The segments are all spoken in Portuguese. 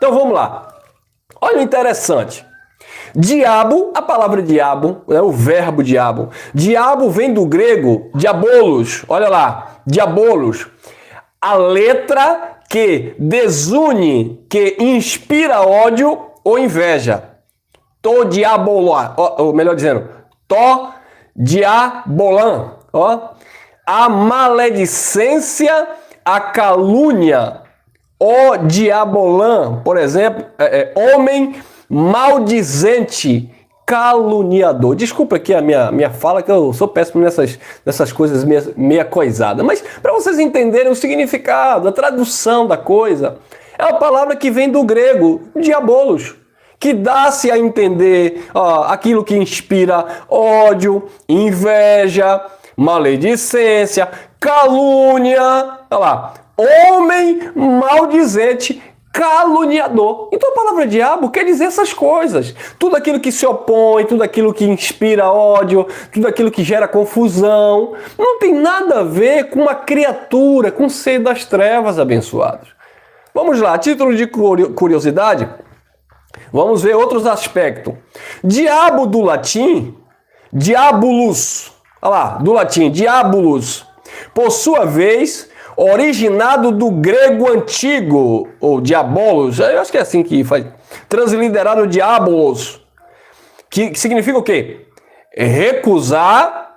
Então vamos lá. Olha o interessante. Diabo, a palavra diabo, o verbo diabo. Diabo vem do grego diabolos. Olha lá, diabolos. A letra que desune, que inspira ódio ou inveja. To diabolá, ou melhor dizendo, to diabolã. Ó. A maledicência, a calúnia. O diabolã, por exemplo, homem maldizente, caluniador. Desculpa aqui a minha fala, que eu sou péssimo nessas coisas meia coisada. Mas para vocês entenderem o significado, a tradução da coisa, é uma palavra que vem do grego, diabolos, que dá-se a entender aquilo que inspira ódio, inveja, maledicência, calúnia. Olha lá. Homem maldizente, caluniador. Então a palavra diabo quer dizer essas coisas. Tudo aquilo que se opõe, tudo aquilo que inspira ódio, tudo aquilo que gera confusão. Não tem nada a ver com uma criatura, com o ser das trevas, abençoados. Vamos lá, a título de curiosidade, vamos ver outros aspectos. Diabo do latim, diabolus. Olha lá, do latim, diabolus. Por sua vez, originado do grego antigo, ou diabolos, eu acho que é assim que faz, transliterado diabolos, que significa o quê? Recusar,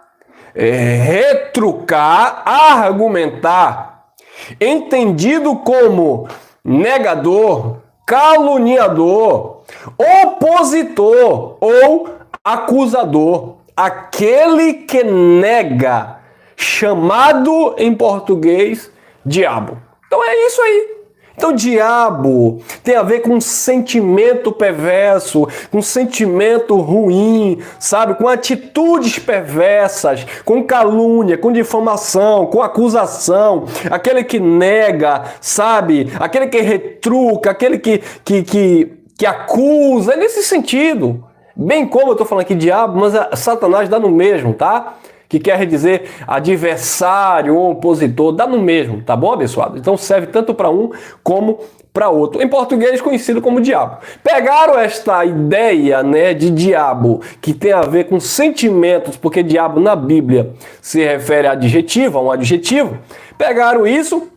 retrucar, argumentar, entendido como negador, caluniador, opositor ou acusador, aquele que nega, chamado em português diabo. Então é isso aí. Então diabo tem a ver com um sentimento perverso, com um sentimento ruim, sabe? Com atitudes perversas, com calúnia, com difamação, com acusação, aquele que nega, sabe? Aquele que retruca, aquele que acusa, é nesse sentido. Bem como eu estou falando aqui diabo, mas Satanás dá no mesmo, tá? Que quer dizer adversário ou opositor, dá no mesmo, tá bom, abençoado? Então serve tanto para um como para outro. Em português conhecido como diabo. Pegaram esta ideia, né, de diabo, que tem a ver com sentimentos, porque diabo na Bíblia se refere a adjetivo, a um adjetivo. Pegaram isso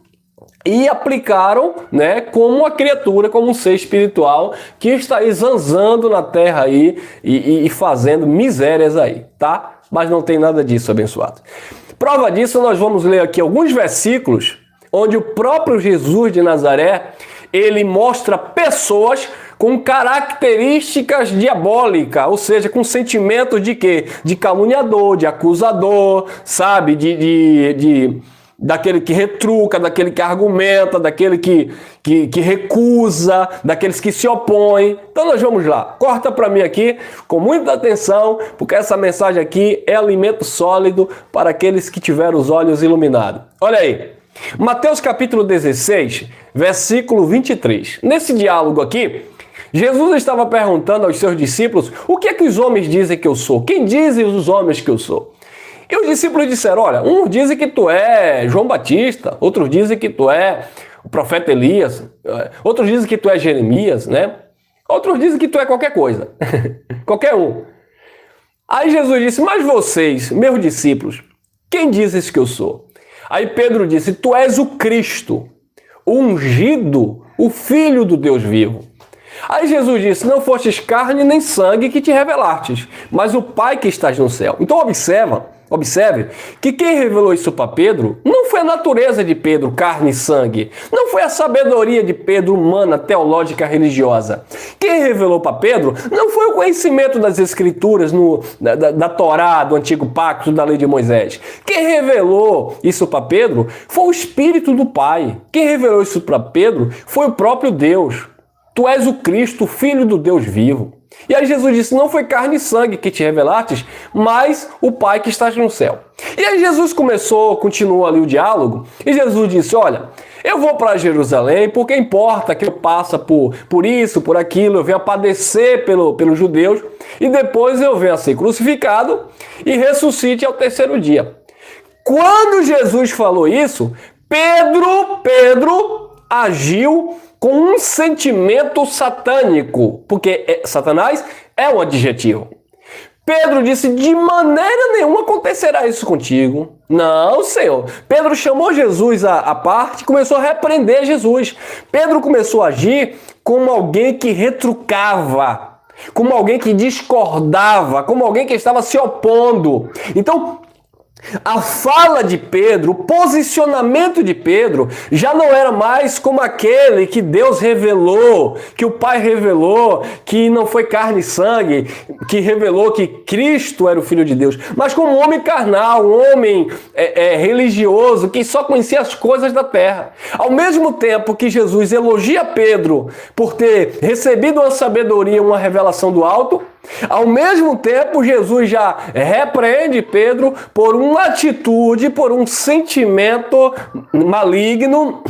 e aplicaram, né, como uma criatura, como um ser espiritual que está aí zanzando na terra aí e fazendo misérias aí, tá? Mas não tem nada disso, abençoado. Prova disso, nós vamos ler aqui alguns versículos onde o próprio Jesus de Nazaré, ele mostra pessoas com características diabólicas, ou seja, com sentimentos de quê? De caluniador, de acusador, sabe? Daquele que retruca, daquele que argumenta, daquele que recusa, daqueles que se opõem. Então nós vamos lá. Corta para mim aqui com muita atenção, porque essa mensagem aqui é alimento sólido para aqueles que tiveram os olhos iluminados. Olha aí. Mateus capítulo 16, versículo 23. Nesse diálogo aqui, Jesus estava perguntando aos seus discípulos: o que é que os homens dizem que eu sou? Quem dizem os homens que eu sou? E os discípulos disseram: olha, uns dizem que tu é João Batista, outros dizem que tu é o profeta Elias, outros dizem que tu é Jeremias, né? Outros dizem que tu é qualquer coisa, qualquer um. Aí Jesus disse: mas vocês, meus discípulos, quem dizes que eu sou? Aí Pedro disse: tu és o Cristo, o ungido, o Filho do Deus vivo. Aí Jesus disse: não fostes carne nem sangue que te revelastes, mas o Pai que estás no céu. Então observe que quem revelou isso para Pedro não foi a natureza de Pedro, carne e sangue. Não foi a sabedoria de Pedro, humana, teológica, religiosa. Quem revelou para Pedro não foi o conhecimento das escrituras da Torá, do Antigo Pacto, da lei de Moisés. Quem revelou isso para Pedro foi o Espírito do Pai. Quem revelou isso para Pedro foi o próprio Deus. Tu és o Cristo, o Filho do Deus vivo. E aí Jesus disse: não foi carne e sangue que te revelastes, mas o Pai que estás no céu. E aí Jesus continuou ali o diálogo, e Jesus disse: olha, eu vou para Jerusalém porque importa que eu passe por isso, por aquilo, eu venha padecer pelos judeus, e depois eu venha ser crucificado e ressuscite ao terceiro dia. Quando Jesus falou isso, Pedro agiu com um sentimento satânico, porque Satanás é um adjetivo. Pedro disse, de maneira nenhuma acontecerá isso contigo. Não, Senhor. Pedro chamou Jesus à parte e começou a repreender Jesus. Pedro começou a agir como alguém que retrucava, como alguém que discordava, como alguém que estava se opondo. Então, a fala de Pedro, o posicionamento de Pedro já não era mais como aquele que Deus revelou, que o Pai revelou, que não foi carne e sangue, que revelou que Cristo era o Filho de Deus, mas como um homem carnal, um homem religioso, que só conhecia as coisas da terra. Ao mesmo tempo que Jesus elogia Pedro por ter recebido uma sabedoria, uma revelação do alto, ao mesmo tempo, Jesus já repreende Pedro por uma atitude, por um sentimento maligno,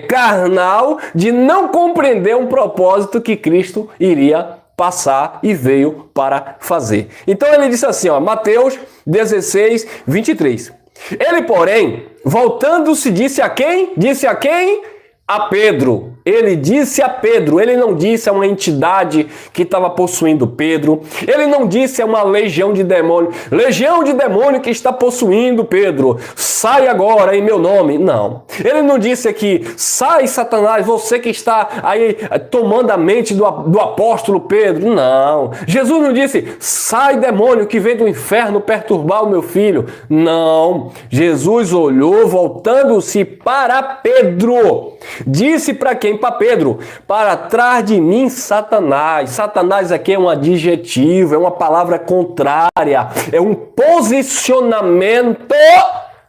carnal, de não compreender um propósito que Cristo iria passar e veio para fazer. Então ele disse assim, Mateus 16, 23. Ele, porém, voltando-se, disse a quem? Disse a quem? A Pedro. Ele disse a Pedro, ele não disse a uma entidade que estava possuindo Pedro, ele não disse a uma legião de demônio que está possuindo Pedro, sai agora em meu nome. Não. Ele não disse aqui, sai Satanás, você que está aí tomando a mente do apóstolo Pedro. Não. Jesus não disse, sai demônio que vem do inferno perturbar o meu filho. Não. Jesus olhou, voltando-se para Pedro, disse para quem? Para Pedro, para trás de mim, Satanás. Satanás aqui é um adjetivo, é uma palavra contrária, é um posicionamento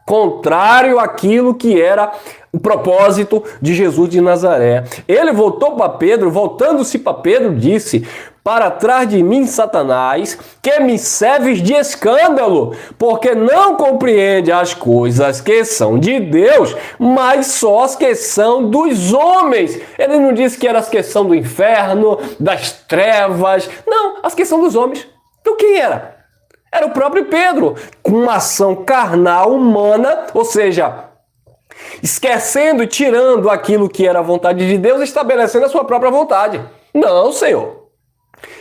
contrário àquilo que era o propósito de Jesus de Nazaré. Ele voltou para Pedro, voltando-se para Pedro, disse, para trás de mim, Satanás, que me serves de escândalo, porque não compreende as coisas que são de Deus, mas só as que são dos homens. Ele não disse que era as que são do inferno, das trevas. Não, as que são dos homens. Então quem era? Era o próprio Pedro, com uma ação carnal, humana, ou seja, esquecendo e tirando aquilo que era a vontade de Deus, estabelecendo a sua própria vontade. Não, Senhor.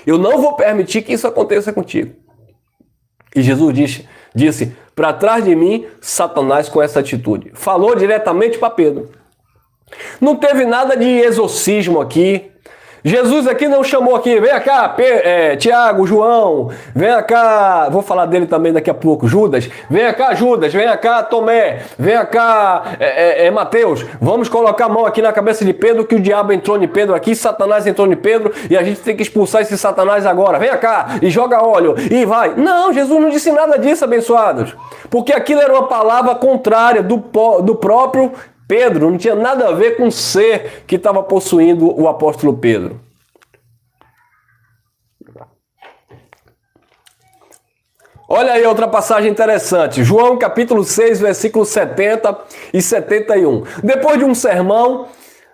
Eu não vou permitir que isso aconteça contigo. E Jesus disse, para trás de mim, Satanás, com essa atitude. Falou diretamente para Pedro. Não teve nada de exorcismo aqui. Jesus aqui não chamou aqui, vem cá, Tiago, João, vem cá, vou falar dele também daqui a pouco, Judas, vem cá, Judas, vem cá, Tomé, vem cá, Mateus, vamos colocar a mão aqui na cabeça de Pedro, que o diabo entrou em Pedro aqui, Satanás entrou em Pedro, e a gente tem que expulsar esse Satanás agora, vem cá, e joga óleo, e vai. Não, Jesus não disse nada disso, abençoados, porque aquilo era uma palavra contrária do próprio Pedro, não tinha nada a ver com o ser que estava possuindo o apóstolo Pedro. Olha aí outra passagem interessante. João capítulo 6, versículos 70 e 71. Depois de um sermão,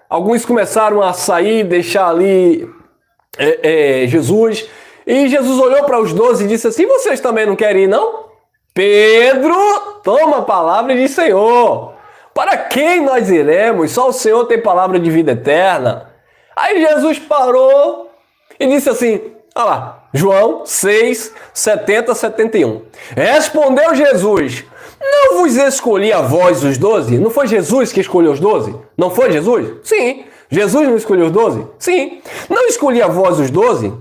alguns começaram a sair, deixar ali Jesus. E Jesus olhou para os 12 e disse assim, vocês também não querem ir, não? Pedro toma a palavra e diz, Senhor, para quem nós iremos? Só o Senhor tem palavra de vida eterna. Aí Jesus parou e disse assim, olha lá, João 6, 70, 71. Respondeu Jesus, não vos escolhi a vós os 12? Não foi Jesus que escolheu os 12? Não foi Jesus? Sim. Jesus não escolheu os 12? Sim. Não escolhi a vós os 12?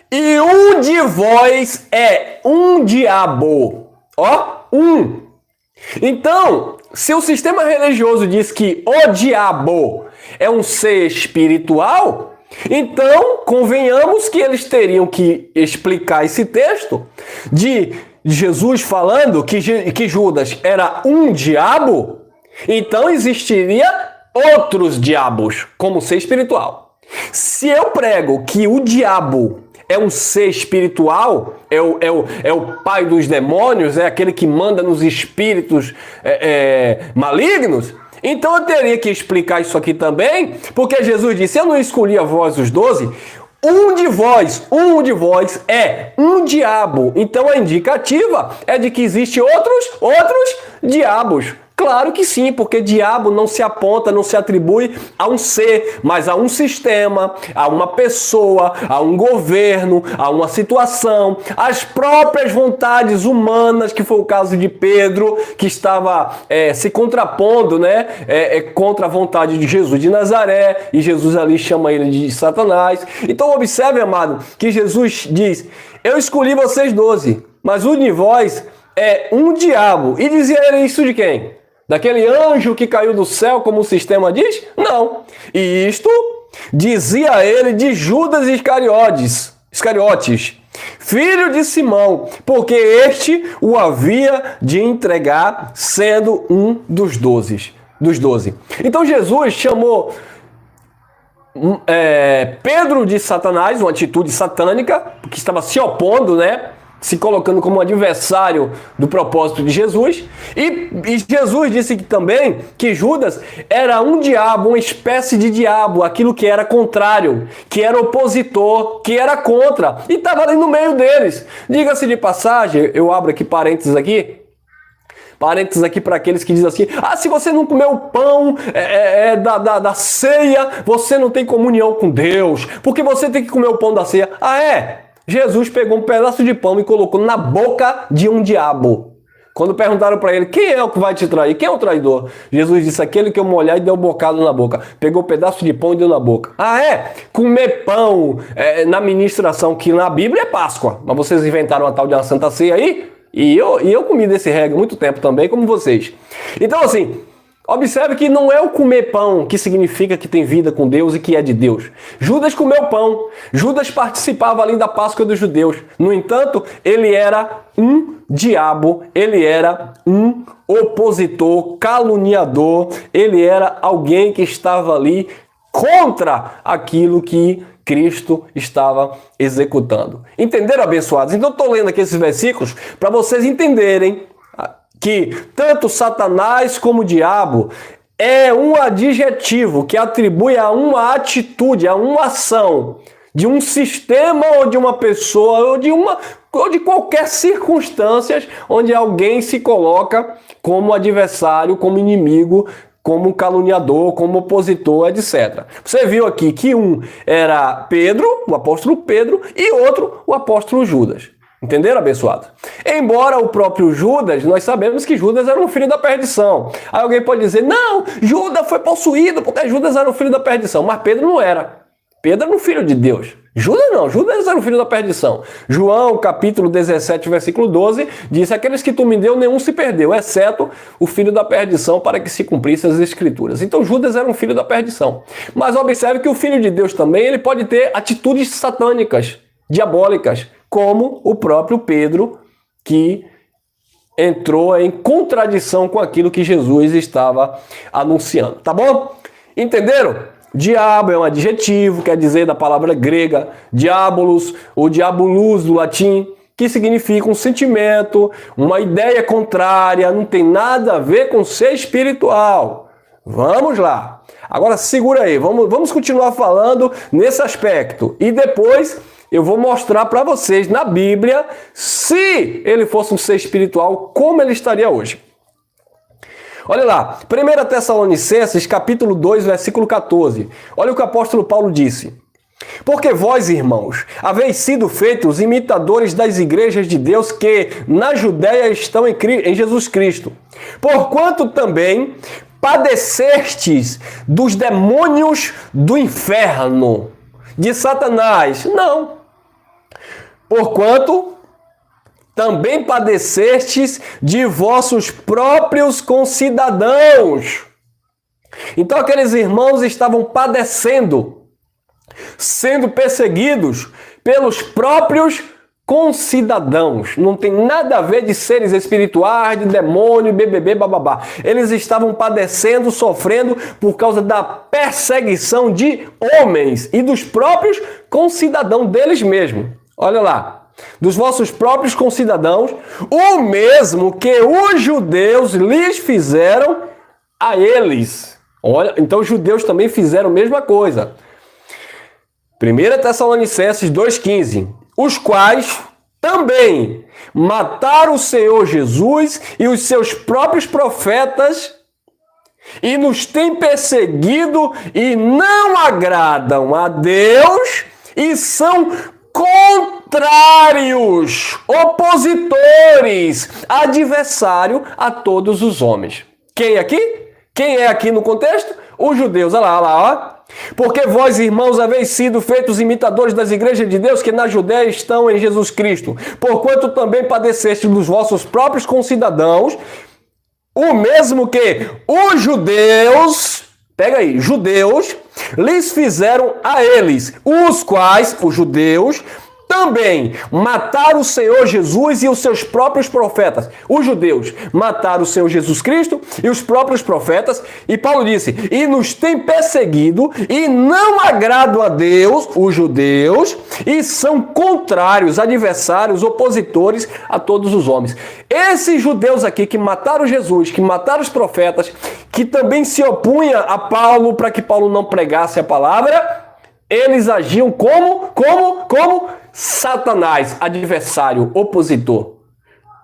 E um de vós é um diabo. Ó, um. Então, se o sistema religioso diz que o diabo é um ser espiritual, então convenhamos que eles teriam que explicar esse texto de Jesus falando que Judas era um diabo, então existiria outros diabos como ser espiritual. Se eu prego que o diabo é um ser espiritual, é o pai dos demônios, é aquele que manda nos espíritos malignos, então eu teria que explicar isso aqui também, porque Jesus disse, eu não escolhi a vós os 12, um de vós é um diabo. Então a indicativa é de que existem outros diabos. Claro que sim, porque diabo não se aponta, não se atribui a um ser, mas a um sistema, a uma pessoa, a um governo, a uma situação, às próprias vontades humanas, que foi o caso de Pedro, que estava se contrapondo, né, contra a vontade de Jesus de Nazaré, e Jesus ali chama ele de Satanás. Então observe, amado, que Jesus diz: eu escolhi vocês 12, mas um de vós é um diabo. E dizia ele isso de quem? Daquele anjo que caiu do céu, como o sistema diz? Não. E isto dizia ele de Judas Iscariotes, filho de Simão, porque este o havia de entregar, sendo um dos 12. Então Jesus chamou Pedro de Satanás, uma atitude satânica, que estava se opondo, né? Se colocando como adversário do propósito de Jesus. E Jesus disse também que Judas era um diabo, uma espécie de diabo, aquilo que era contrário, que era opositor, que era contra, e estava ali no meio deles. Diga-se de passagem, eu abro aqui parênteses aqui para aqueles que dizem assim: se você não comer o pão da ceia, você não tem comunhão com Deus, porque você tem que comer o pão da ceia. Jesus pegou um pedaço de pão e colocou na boca de um diabo. Quando perguntaram para ele: quem é o que vai te trair? Quem é o traidor? Jesus disse: aquele que eu molhar e deu um bocado na boca. Pegou um pedaço de pão e deu na boca. Comer pão na ministração, que na Bíblia é Páscoa. Mas vocês inventaram a tal de uma Santa Ceia aí? E eu comi desse regra há muito tempo também, como vocês. Então assim, observe que não é o comer pão que significa que tem vida com Deus e que é de Deus. Judas comeu pão. Judas participava ali da Páscoa dos judeus. No entanto, ele era um diabo, ele era um opositor, caluniador, ele era alguém que estava ali contra aquilo que Cristo estava executando. Entenderam, abençoados? Então eu estou lendo aqui esses versículos para vocês entenderem que tanto Satanás como o diabo é um adjetivo que atribui a uma atitude, a uma ação de um sistema ou de uma pessoa ou de qualquer circunstância onde alguém se coloca como adversário, como inimigo, como caluniador, como opositor, etc. Você viu aqui que um era Pedro, o apóstolo Pedro, e outro o apóstolo Judas. Entenderam, abençoado? Embora o próprio Judas, nós sabemos que Judas era um filho da perdição. Aí alguém pode dizer: não, Judas foi possuído porque Judas era um filho da perdição. Mas Pedro não era. Pedro era um filho de Deus. Judas não, Judas era um filho da perdição. João, capítulo 17, versículo 12, diz: aqueles que tu me deu, nenhum se perdeu, exceto o filho da perdição, para que se cumprissem as escrituras. Então Judas era um filho da perdição. Mas observe que o filho de Deus também, ele pode ter atitudes satânicas, diabólicas, como o próprio Pedro, que entrou em contradição com aquilo que Jesus estava anunciando. Tá bom? Entenderam? Diabo é um adjetivo, quer dizer, da palavra grega diabolos, ou diabolus do latim, que significa um sentimento, uma ideia contrária, não tem nada a ver com ser espiritual. Vamos lá. Agora segura aí, vamos continuar falando nesse aspecto. E depois eu vou mostrar para vocês na Bíblia, se ele fosse um ser espiritual, como ele estaria hoje. Olha lá, 1 Tessalonicenses, capítulo 2, versículo 14. Olha o que o apóstolo Paulo disse: porque vós, irmãos, haveis sido feitos imitadores das igrejas de Deus que na Judéia estão em Jesus Cristo, porquanto também padecestes dos demônios do inferno, de Satanás. Não. Porquanto também padecestes de vossos próprios concidadãos. Então aqueles irmãos estavam padecendo, sendo perseguidos pelos próprios concidadãos. Não tem nada a ver de seres espirituais, de demônio, bababá. Eles estavam padecendo, sofrendo por causa da perseguição de homens e dos próprios concidadãos deles mesmos. Olha lá. Dos vossos próprios concidadãos, o mesmo que os judeus lhes fizeram a eles. Olha, então os judeus também fizeram a mesma coisa. 1 Tessalonicenses 2,15, os quais também mataram o Senhor Jesus e os seus próprios profetas e nos têm perseguido e não agradam a Deus e são contrários, opositores, adversário a todos os homens. Quem aqui? Quem é aqui no contexto? Os judeus. Olha lá, olha lá, ó. Porque vós, irmãos, haveis sido feitos imitadores das igrejas de Deus que na Judéia estão em Jesus Cristo, porquanto também padeceste dos vossos próprios concidadãos, o mesmo que os judeus, pega aí, judeus, lhes fizeram a eles, os quais, os judeus, também mataram o Senhor Jesus e os seus próprios profetas. Os judeus mataram o Senhor Jesus Cristo e os próprios profetas. E Paulo disse, e nos têm perseguido e não agradam a Deus, os judeus, e são contrários, adversários, opositores a todos os homens. Esses judeus aqui que mataram Jesus, que mataram os profetas, que também se opunham a Paulo para que Paulo não pregasse a palavra, eles agiam como Satanás, adversário, opositor.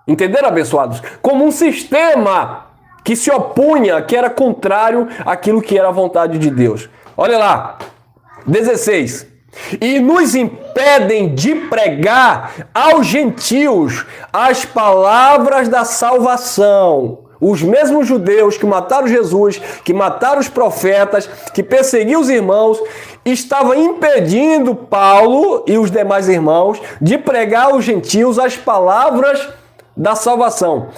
Entenderam, abençoados? Como um sistema que se opunha, que era contrário àquilo que era a vontade de Deus. Olha lá, 16. E nos impedem de pregar aos gentios as palavras da salvação. Os mesmos judeus que mataram Jesus, que mataram os profetas, que perseguiam os irmãos, estavam impedindo Paulo e os demais irmãos de pregar aos gentios as palavras da salvação,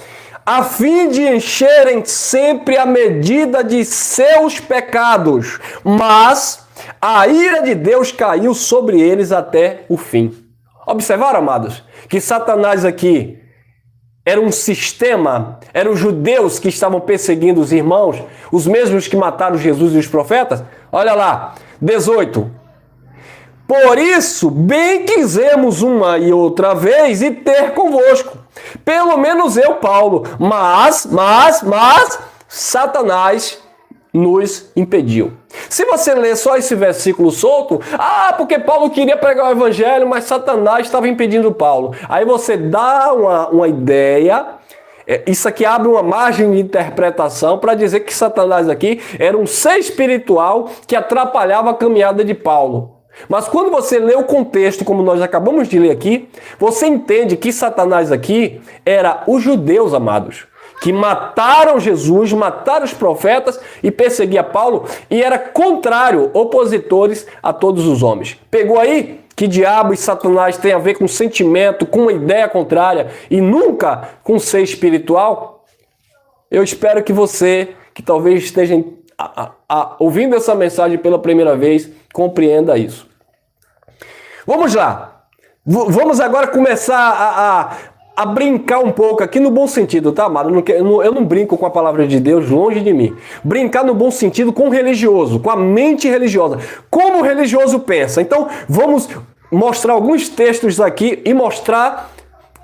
a fim de encherem sempre a medida de seus pecados. Mas a ira de Deus caiu sobre eles até o fim. Observaram, amados, que Satanás aqui era um sistema, eram os judeus que estavam perseguindo os irmãos, os mesmos que mataram Jesus e os profetas? Olha lá, 18. Por isso, bem quisemos uma e outra vez ir ter convosco, pelo menos eu, Paulo, mas, Satanás nos impediu. Se você ler só esse versículo solto, porque Paulo queria pregar o evangelho, mas Satanás estava impedindo Paulo. Aí você dá uma ideia, isso aqui abre uma margem de interpretação para dizer que Satanás aqui era um ser espiritual que atrapalhava a caminhada de Paulo. Mas quando você lê o contexto, como nós acabamos de ler aqui, você entende que Satanás aqui era os judeus, amados, que mataram Jesus, mataram os profetas e perseguia Paulo, e era contrário, opositores a todos os homens. Pegou aí que diabo e Satanás tem a ver com sentimento, com uma ideia contrária e nunca com ser espiritual? Eu espero que você, que talvez esteja ouvindo essa mensagem pela primeira vez, compreenda isso. Vamos lá. Vamos agora começar a brincar um pouco aqui no bom sentido, tá, amado? Eu não brinco com a palavra de Deus, longe de mim. Brincar no bom sentido com o religioso, com a mente religiosa. Como o religioso pensa. Então, vamos mostrar alguns textos aqui e mostrar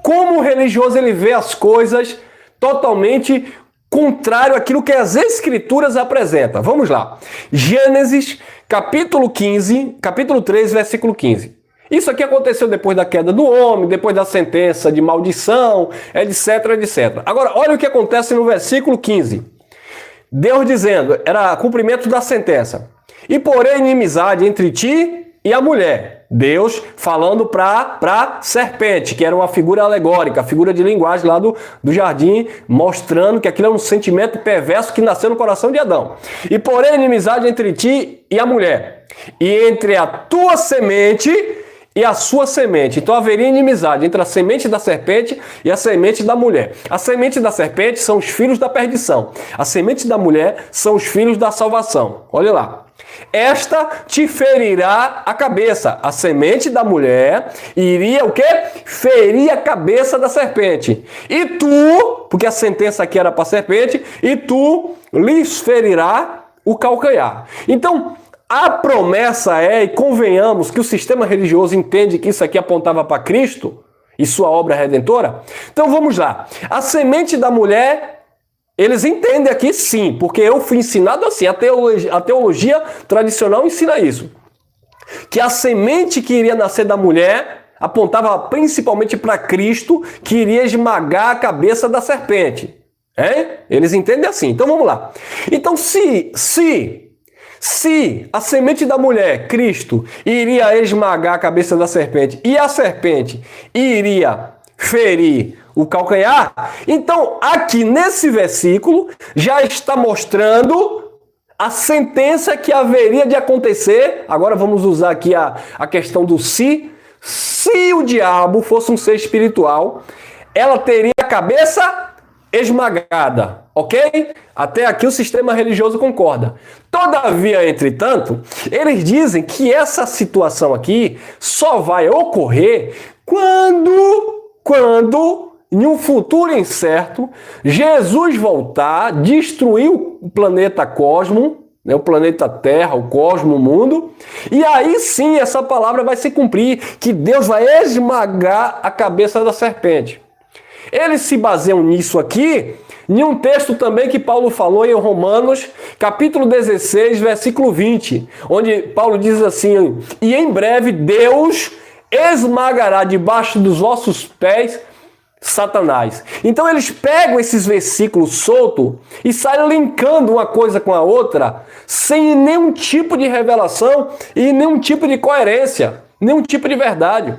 como o religioso ele vê as coisas totalmente contrário àquilo que as Escrituras apresentam. Vamos lá. Gênesis, capítulo 3, versículo 15. Isso aqui aconteceu depois da queda do homem, depois da sentença de maldição, etc, etc. Agora, olha o que acontece no versículo 15. Deus dizendo, era cumprimento da sentença. E porém inimizade entre ti e a mulher. Deus falando para serpente, que era uma figura alegórica, figura de linguagem lá do jardim, mostrando que aquilo é um sentimento perverso que nasceu no coração de Adão. E porém inimizade entre ti e a mulher, e entre a tua semente e a sua semente. Então haveria inimizade entre a semente da serpente e a semente da mulher. A semente da serpente são os filhos da perdição. A semente da mulher são os filhos da salvação. Olha lá. Esta te ferirá a cabeça. A semente da mulher iria o quê? Ferir a cabeça da serpente. E tu, porque a sentença aqui era para a serpente, e tu lhes ferirá o calcanhar. Então, a promessa é, e convenhamos que o sistema religioso entende que isso aqui apontava para Cristo e sua obra redentora. Então vamos lá. A semente da mulher, eles entendem aqui sim, porque eu fui ensinado assim. A teologia tradicional ensina isso. Que a semente que iria nascer da mulher, apontava principalmente para Cristo, que iria esmagar a cabeça da serpente. Eles entendem assim. Então vamos lá. Então se a semente da mulher, Cristo, iria esmagar a cabeça da serpente e a serpente iria ferir o calcanhar, então aqui nesse versículo já está mostrando a sentença que haveria de acontecer. Agora vamos usar aqui a questão do se. Se o diabo fosse um ser espiritual, ela teria a cabeça esmagada, ok? Até aqui o sistema religioso concorda. Todavia, entretanto, eles dizem que essa situação aqui só vai ocorrer quando em um futuro incerto, Jesus voltar, destruir o planeta Cosmo, né, o planeta Terra, o cosmo, o mundo, e aí sim essa palavra vai se cumprir, que Deus vai esmagar a cabeça da serpente. Eles se baseiam nisso aqui, em um texto também que Paulo falou em Romanos, capítulo 16, versículo 20, onde Paulo diz assim: e em breve Deus esmagará debaixo dos vossos pés Satanás. Então eles pegam esses versículos soltos e saem linkando uma coisa com a outra, sem nenhum tipo de revelação e nenhum tipo de coerência, nenhum tipo de verdade.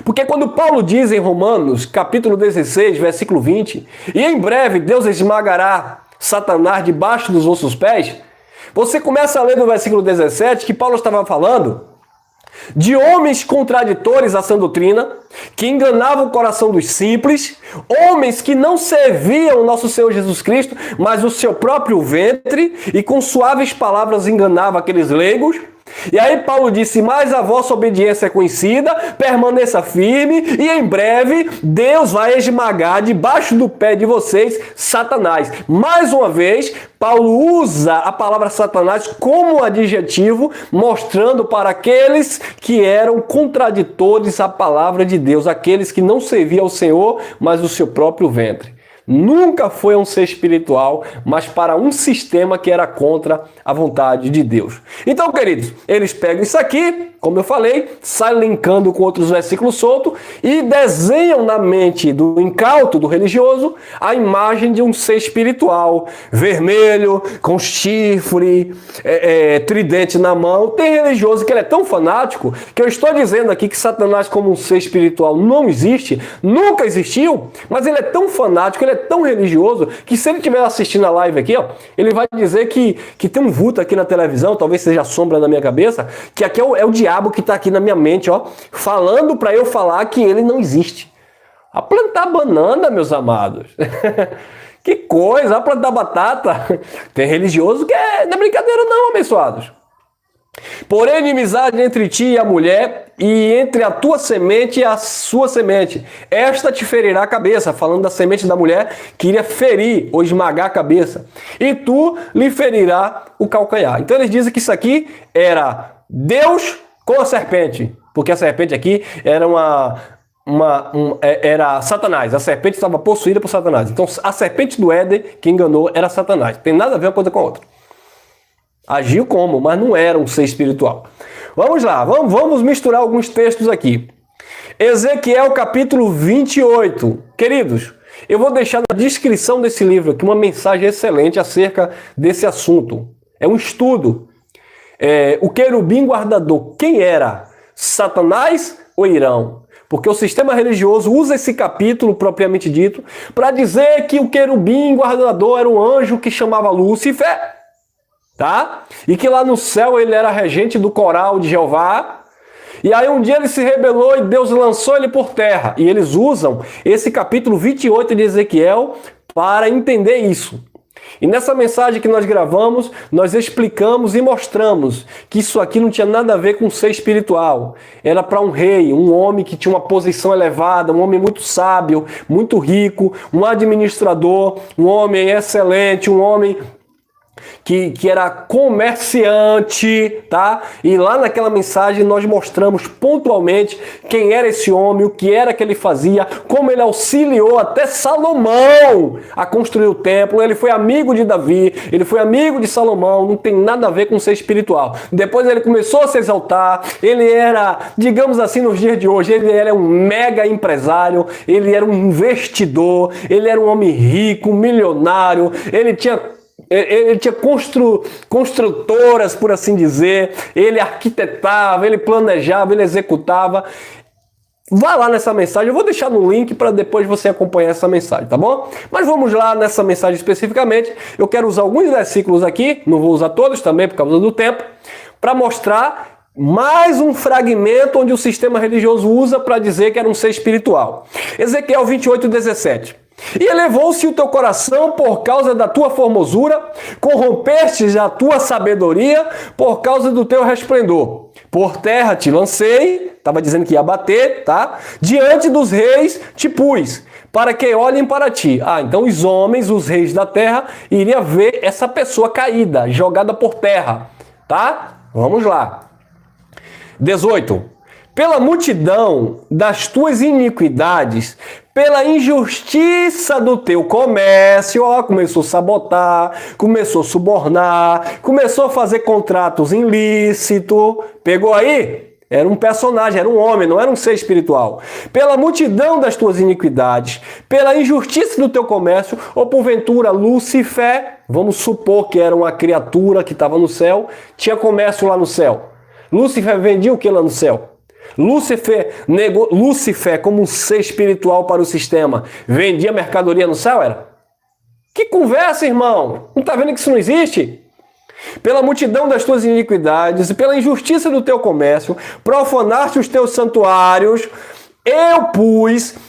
Porque quando Paulo diz em Romanos, capítulo 16, versículo 20, e em breve Deus esmagará Satanás debaixo dos vossos pés, você começa a ler no versículo 17 que Paulo estava falando de homens contraditores à sã doutrina, que enganavam o coração dos simples, homens que não serviam o nosso Senhor Jesus Cristo, mas o seu próprio ventre, e com suaves palavras enganava aqueles leigos. E aí Paulo disse: mas a vossa obediência é conhecida, permaneça firme, e em breve Deus vai esmagar debaixo do pé de vocês Satanás. Mais uma vez, Paulo usa a palavra Satanás como adjetivo, mostrando para aqueles que eram contraditores à palavra de Deus, aqueles que não serviam ao Senhor, mas o seu próprio ventre. Nunca foi um ser espiritual, mas para um sistema que era contra a vontade de Deus. Então, queridos, eles pegam isso aqui, como eu falei, saem linkando com outros versículos soltos e desenham na mente do incauto, do religioso, a imagem de um ser espiritual, vermelho, com chifre, tridente na mão. Tem religioso que ele é tão fanático que eu estou dizendo aqui que Satanás como um ser espiritual não existe, nunca existiu, mas ele é tão fanático, ele é tão religioso, que se ele estiver assistindo a live aqui, ele vai dizer que tem um vulto aqui na televisão, talvez seja a sombra na minha cabeça, que aqui é o diabo que está aqui na minha mente, falando para eu falar que ele não existe. A plantar banana, meus amados. Que coisa, a plantar batata. Tem religioso que não é brincadeira não, abençoados. Porém, inimizade entre ti e a mulher, e entre a tua semente e a sua semente. Esta te ferirá a cabeça, falando da semente da mulher que iria ferir ou esmagar a cabeça. E tu lhe ferirá o calcanhar. Então eles dizem que isso aqui era Deus com a serpente. Porque a serpente aqui era era Satanás. A serpente estava possuída por Satanás. Então a serpente do Éden que enganou era Satanás. Tem nada a ver uma coisa com a outra. Agiu como, mas não era um ser espiritual. Vamos lá, vamos misturar alguns textos aqui. Ezequiel capítulo 28. Queridos, eu vou deixar na descrição desse livro aqui uma mensagem excelente acerca desse assunto. É um estudo. O querubim guardador, quem era? Satanás ou Irão? Porque o sistema religioso usa esse capítulo propriamente dito para dizer que o querubim guardador era um anjo que chamava Lúcifer, tá? E que lá no céu ele era regente do coral de Jeová. E aí um dia ele se rebelou e Deus lançou ele por terra. E eles usam esse capítulo 28 de Ezequiel para entender isso. E nessa mensagem que nós gravamos, nós explicamos e mostramos que isso aqui não tinha nada a ver com ser espiritual. Era para um rei, um homem que tinha uma posição elevada, um homem muito sábio, muito rico, um administrador, um homem excelente, um homem que era comerciante, tá? E lá naquela mensagem nós mostramos pontualmente quem era esse homem, o que era que ele fazia, como ele auxiliou até Salomão a construir o templo. Ele foi amigo de Davi, ele foi amigo de Salomão, não tem nada a ver com ser espiritual. Depois ele começou a se exaltar, ele era, digamos assim, nos dias de hoje, ele era um mega empresário, ele era um investidor, ele era um homem rico, milionário, ele tinha construtoras, por assim dizer, ele arquitetava, ele planejava, ele executava. Vá lá nessa mensagem, eu vou deixar no link para depois você acompanhar essa mensagem, tá bom? Mas vamos lá nessa mensagem especificamente. Eu quero usar alguns versículos aqui, não vou usar todos também por causa do tempo, para mostrar mais um fragmento onde o sistema religioso usa para dizer que era um ser espiritual. Ezequiel 28:17. E elevou-se o teu coração por causa da tua formosura, corrompestes a tua sabedoria por causa do teu resplendor. Por terra te lancei, estava dizendo que ia bater, tá? Diante dos reis te pus, para que olhem para ti. Então os homens, os reis da terra, iriam ver essa pessoa caída, jogada por terra, tá? Vamos lá. 18. Pela multidão das tuas iniquidades, pela injustiça do teu comércio, começou a sabotar, começou a subornar, começou a fazer contratos ilícitos. Pegou aí? Era um personagem, era um homem, não era um ser espiritual. Pela multidão das tuas iniquidades, pela injustiça do teu comércio, ou porventura Lúcifer, vamos supor que era uma criatura que estava no céu, tinha comércio lá no céu. Lúcifer vendia o que lá no céu? Lúcifer, como um ser espiritual para o sistema, vendia mercadoria no céu, era? Que conversa, irmão! Não está vendo que isso não existe? Pela multidão das tuas iniquidades e pela injustiça do teu comércio, profanaste os teus santuários, eu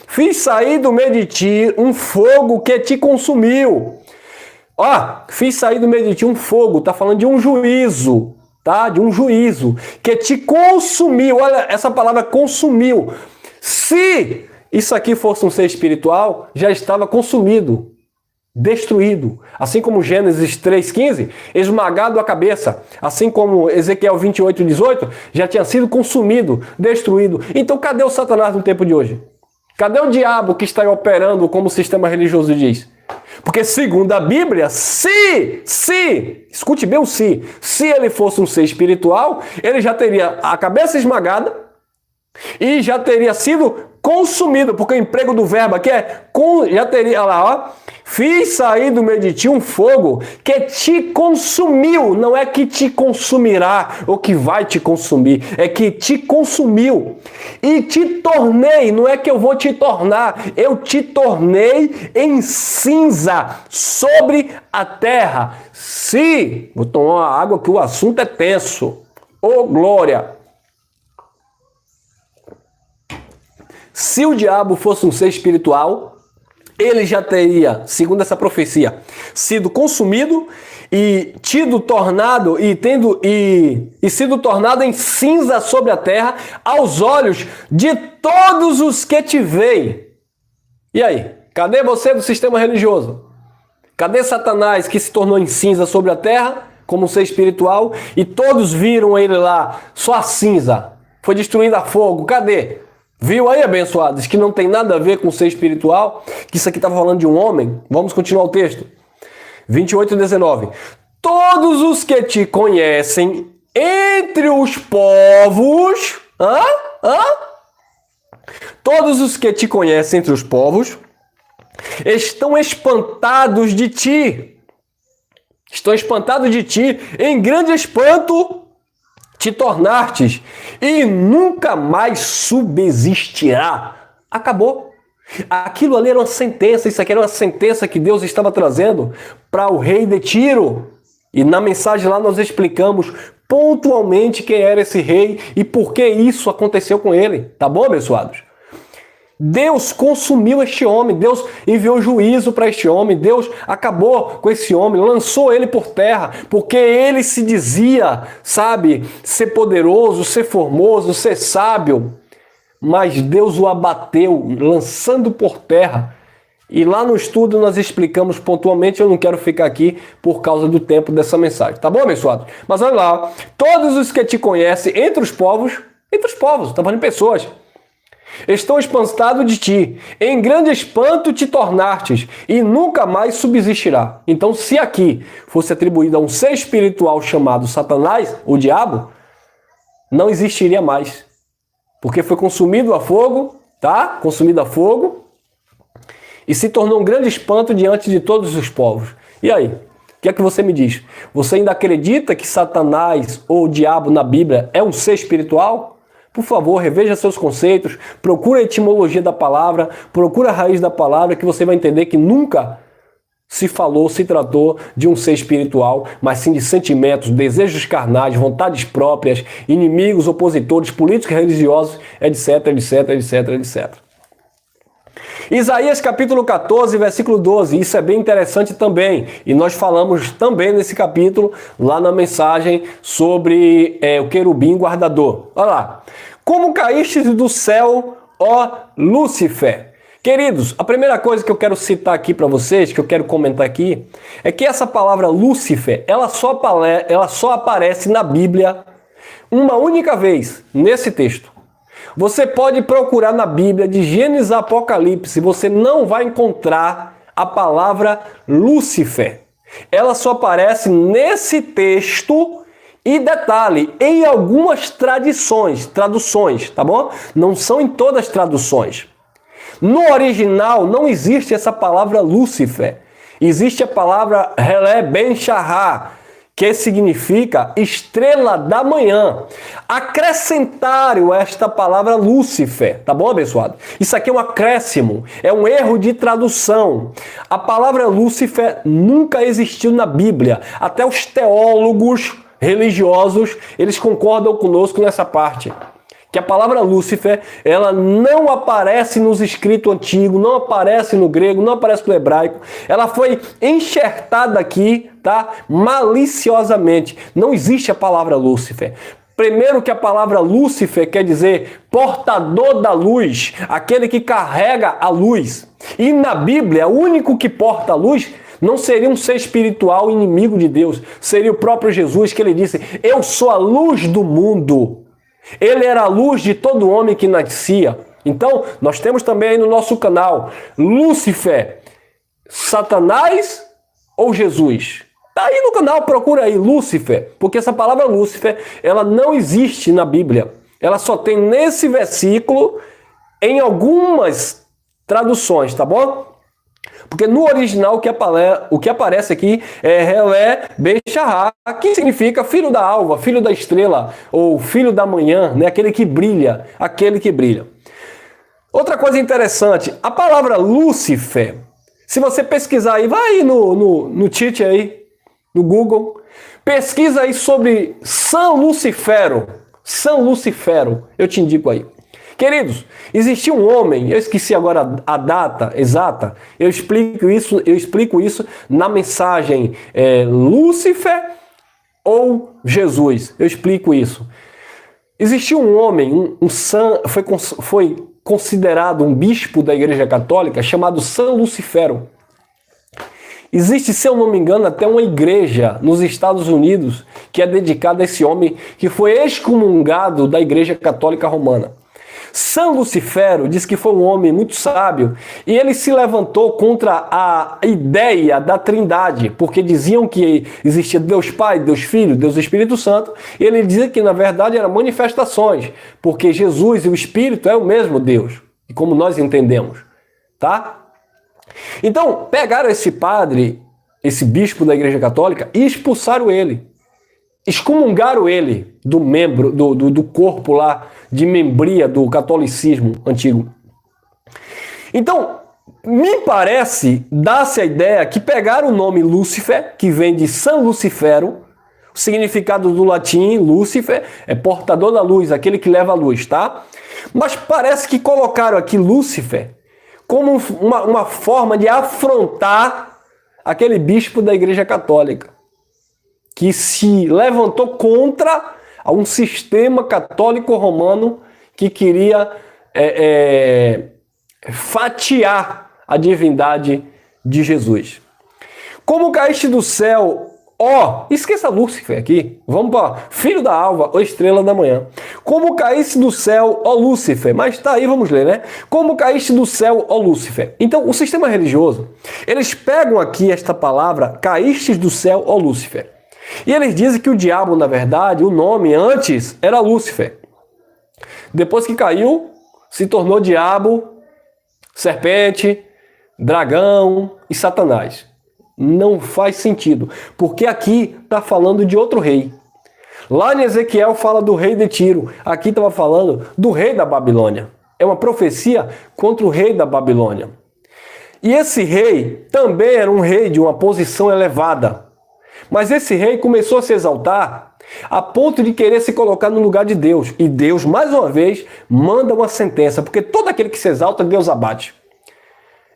fiz sair do meio de ti um fogo que te consumiu. Fiz sair do meio de ti um fogo, está falando de um juízo. Tá? De um juízo que te consumiu. Olha, essa palavra consumiu. Se isso aqui fosse um ser espiritual, já estava consumido, destruído. Assim como Gênesis 3,15, esmagado a cabeça. Assim como Ezequiel 28,18, já tinha sido consumido, destruído. Então cadê o Satanás no tempo de hoje? Cadê o diabo que está operando como o sistema religioso diz? Porque segundo a Bíblia, escute bem o se ele fosse um ser espiritual, ele já teria a cabeça esmagada e já teria sido consumido, porque o emprego do verbo aqui já teria lá, fiz sair do meio de ti um fogo que te consumiu, não é que te consumirá ou que vai te consumir, é que te consumiu. E te tornei, não é que eu vou te tornar, eu te tornei em cinza sobre a terra. Vou tomar uma água que o assunto é tenso. Ô glória! Se o diabo fosse um ser espiritual, ele já teria, segundo essa profecia, sido consumido e sido tornado em cinza sobre a terra aos olhos de todos os que te veem. E aí? Cadê você do sistema religioso? Cadê Satanás que se tornou em cinza sobre a terra como um ser espiritual e todos viram ele lá, só a cinza, foi destruído a fogo? Cadê? Viu aí, abençoados, que não tem nada a ver com ser espiritual, que isso aqui está falando de um homem? Vamos continuar o texto. 28:19. Todos os que te conhecem entre os povos... Todos os que te conhecem entre os povos estão espantados de ti. Estão espantados de ti, em grande espanto te tornastes, e nunca mais subsistirá. Acabou. Aquilo ali era uma sentença, isso aqui era uma sentença que Deus estava trazendo para o rei de Tiro. E na mensagem lá nós explicamos pontualmente quem era esse rei e por que isso aconteceu com ele. Tá bom, abençoados? Deus consumiu este homem, Deus enviou juízo para este homem, Deus acabou com esse homem, lançou ele por terra, porque ele se dizia, sabe, ser poderoso, ser formoso, ser sábio, mas Deus o abateu, lançando por terra. E lá no estudo nós explicamos pontualmente, eu não quero ficar aqui por causa do tempo dessa mensagem, tá bom, abençoado? Mas olha lá, todos os que te conhecem entre os povos, tá falando de pessoas, estão espantados de ti, em grande espanto te tornastes, e nunca mais subsistirá. Então, se aqui fosse atribuído a um ser espiritual chamado Satanás, o diabo, não existiria mais. Porque foi consumido a fogo, tá? Consumido a fogo, e se tornou um grande espanto diante de todos os povos. E aí? O que é que você me diz? Você ainda acredita que Satanás ou o diabo na Bíblia é um ser espiritual? Por favor, reveja seus conceitos, procure a etimologia da palavra, procure a raiz da palavra, que você vai entender que nunca se tratou de um ser espiritual, mas sim de sentimentos, desejos carnais, vontades próprias, inimigos, opositores, políticos, religiosos, etc, etc, etc, etc. Isaías capítulo 14, versículo 12, isso é bem interessante também, e nós falamos também nesse capítulo, lá na mensagem sobre o querubim guardador. Olha lá, como caíste do céu, ó Lúcifer. Queridos, a primeira coisa que eu quero citar aqui para vocês, que eu quero comentar aqui, é que essa palavra Lúcifer, ela só aparece na Bíblia uma única vez, nesse texto. Você pode procurar na Bíblia, de Gênesis a Apocalipse, você não vai encontrar a palavra Lúcifer. Ela só aparece nesse texto e, detalhe, em algumas traduções, tá bom? Não são em todas as traduções. No original não existe essa palavra Lúcifer. Existe a palavra Helé Ben Shahar, que significa estrela da manhã. Acrescentaram esta palavra Lúcifer, tá bom, abençoado? Isso aqui é um acréscimo, é um erro de tradução. A palavra Lúcifer nunca existiu na Bíblia. Até os teólogos religiosos, eles concordam conosco nessa parte. Que a palavra Lúcifer, ela não aparece nos escritos antigos, não aparece no grego, não aparece no hebraico. Ela foi enxertada aqui, tá? Maliciosamente. Não existe a palavra Lúcifer. Primeiro que a palavra Lúcifer quer dizer portador da luz, aquele que carrega a luz. E na Bíblia, o único que porta a luz não seria um ser espiritual inimigo de Deus. Seria o próprio Jesus, que ele disse, eu sou a luz do mundo. Ele era a luz de todo homem que nascia. Então, nós temos também aí no nosso canal, Lúcifer, Satanás ou Jesus? Tá aí no canal, procura aí, Lúcifer, porque essa palavra Lúcifer, ela não existe na Bíblia. Ela só tem nesse versículo, em algumas traduções, tá bom? Porque no original o que aparece aqui é Helé Ben Shahar, que significa filho da alva, filho da estrela, ou filho da manhã, né? Aquele que brilha, aquele que brilha. Outra coisa interessante, a palavra Lúcifer, se você pesquisar aí, vai aí no Tite aí, no Google, pesquisa aí sobre São Lucifero, eu te indico aí. Queridos, existia um homem, eu esqueci agora a data exata, eu explico isso na mensagem Lúcifer ou Jesus, eu explico isso. Existia um homem, foi considerado um bispo da Igreja Católica chamado São Lucifero. Existe, se eu não me engano, até uma igreja nos Estados Unidos que é dedicada a esse homem que foi excomungado da Igreja Católica Romana. São Lucifero diz que foi um homem muito sábio e ele se levantou contra a ideia da Trindade, porque diziam que existia Deus Pai, Deus Filho, Deus Espírito Santo, e ele dizia que na verdade eram manifestações, porque Jesus e o Espírito é o mesmo Deus, e como nós entendemos, tá? Então, pegaram esse padre, esse bispo da Igreja Católica e expulsaram ele. Excomungaram ele do corpo lá, de membria do catolicismo antigo. Então, me parece, dá-se a ideia que pegaram o nome Lúcifer, que vem de São Lucifero, o significado do latim, Lúcifer, é portador da luz, aquele que leva a luz, tá? Mas parece que colocaram aqui Lúcifer como uma forma de afrontar aquele bispo da Igreja Católica, que se levantou contra um sistema católico romano que queria fatiar a divindade de Jesus. Como caíste do céu, ó, esqueça Lúcifer aqui, vamos para filho da alva, ou estrela da manhã. Como caíste do céu, ó Lúcifer, mas tá aí, vamos ler, né? Como caíste do céu, ó Lúcifer. Então, o sistema religioso, eles pegam aqui esta palavra, caíste do céu, ó Lúcifer. E eles dizem que o diabo, na verdade, o nome antes era Lúcifer. Depois que caiu, se tornou diabo, serpente, dragão e Satanás. Não faz sentido, porque aqui está falando de outro rei. Lá em Ezequiel fala do rei de Tiro, aqui estava falando do rei da Babilônia. É uma profecia contra o rei da Babilônia. E esse rei também era um rei de uma posição elevada. Mas esse rei começou a se exaltar a ponto de querer se colocar no lugar de Deus. E Deus, mais uma vez, manda uma sentença, porque todo aquele que se exalta, Deus abate.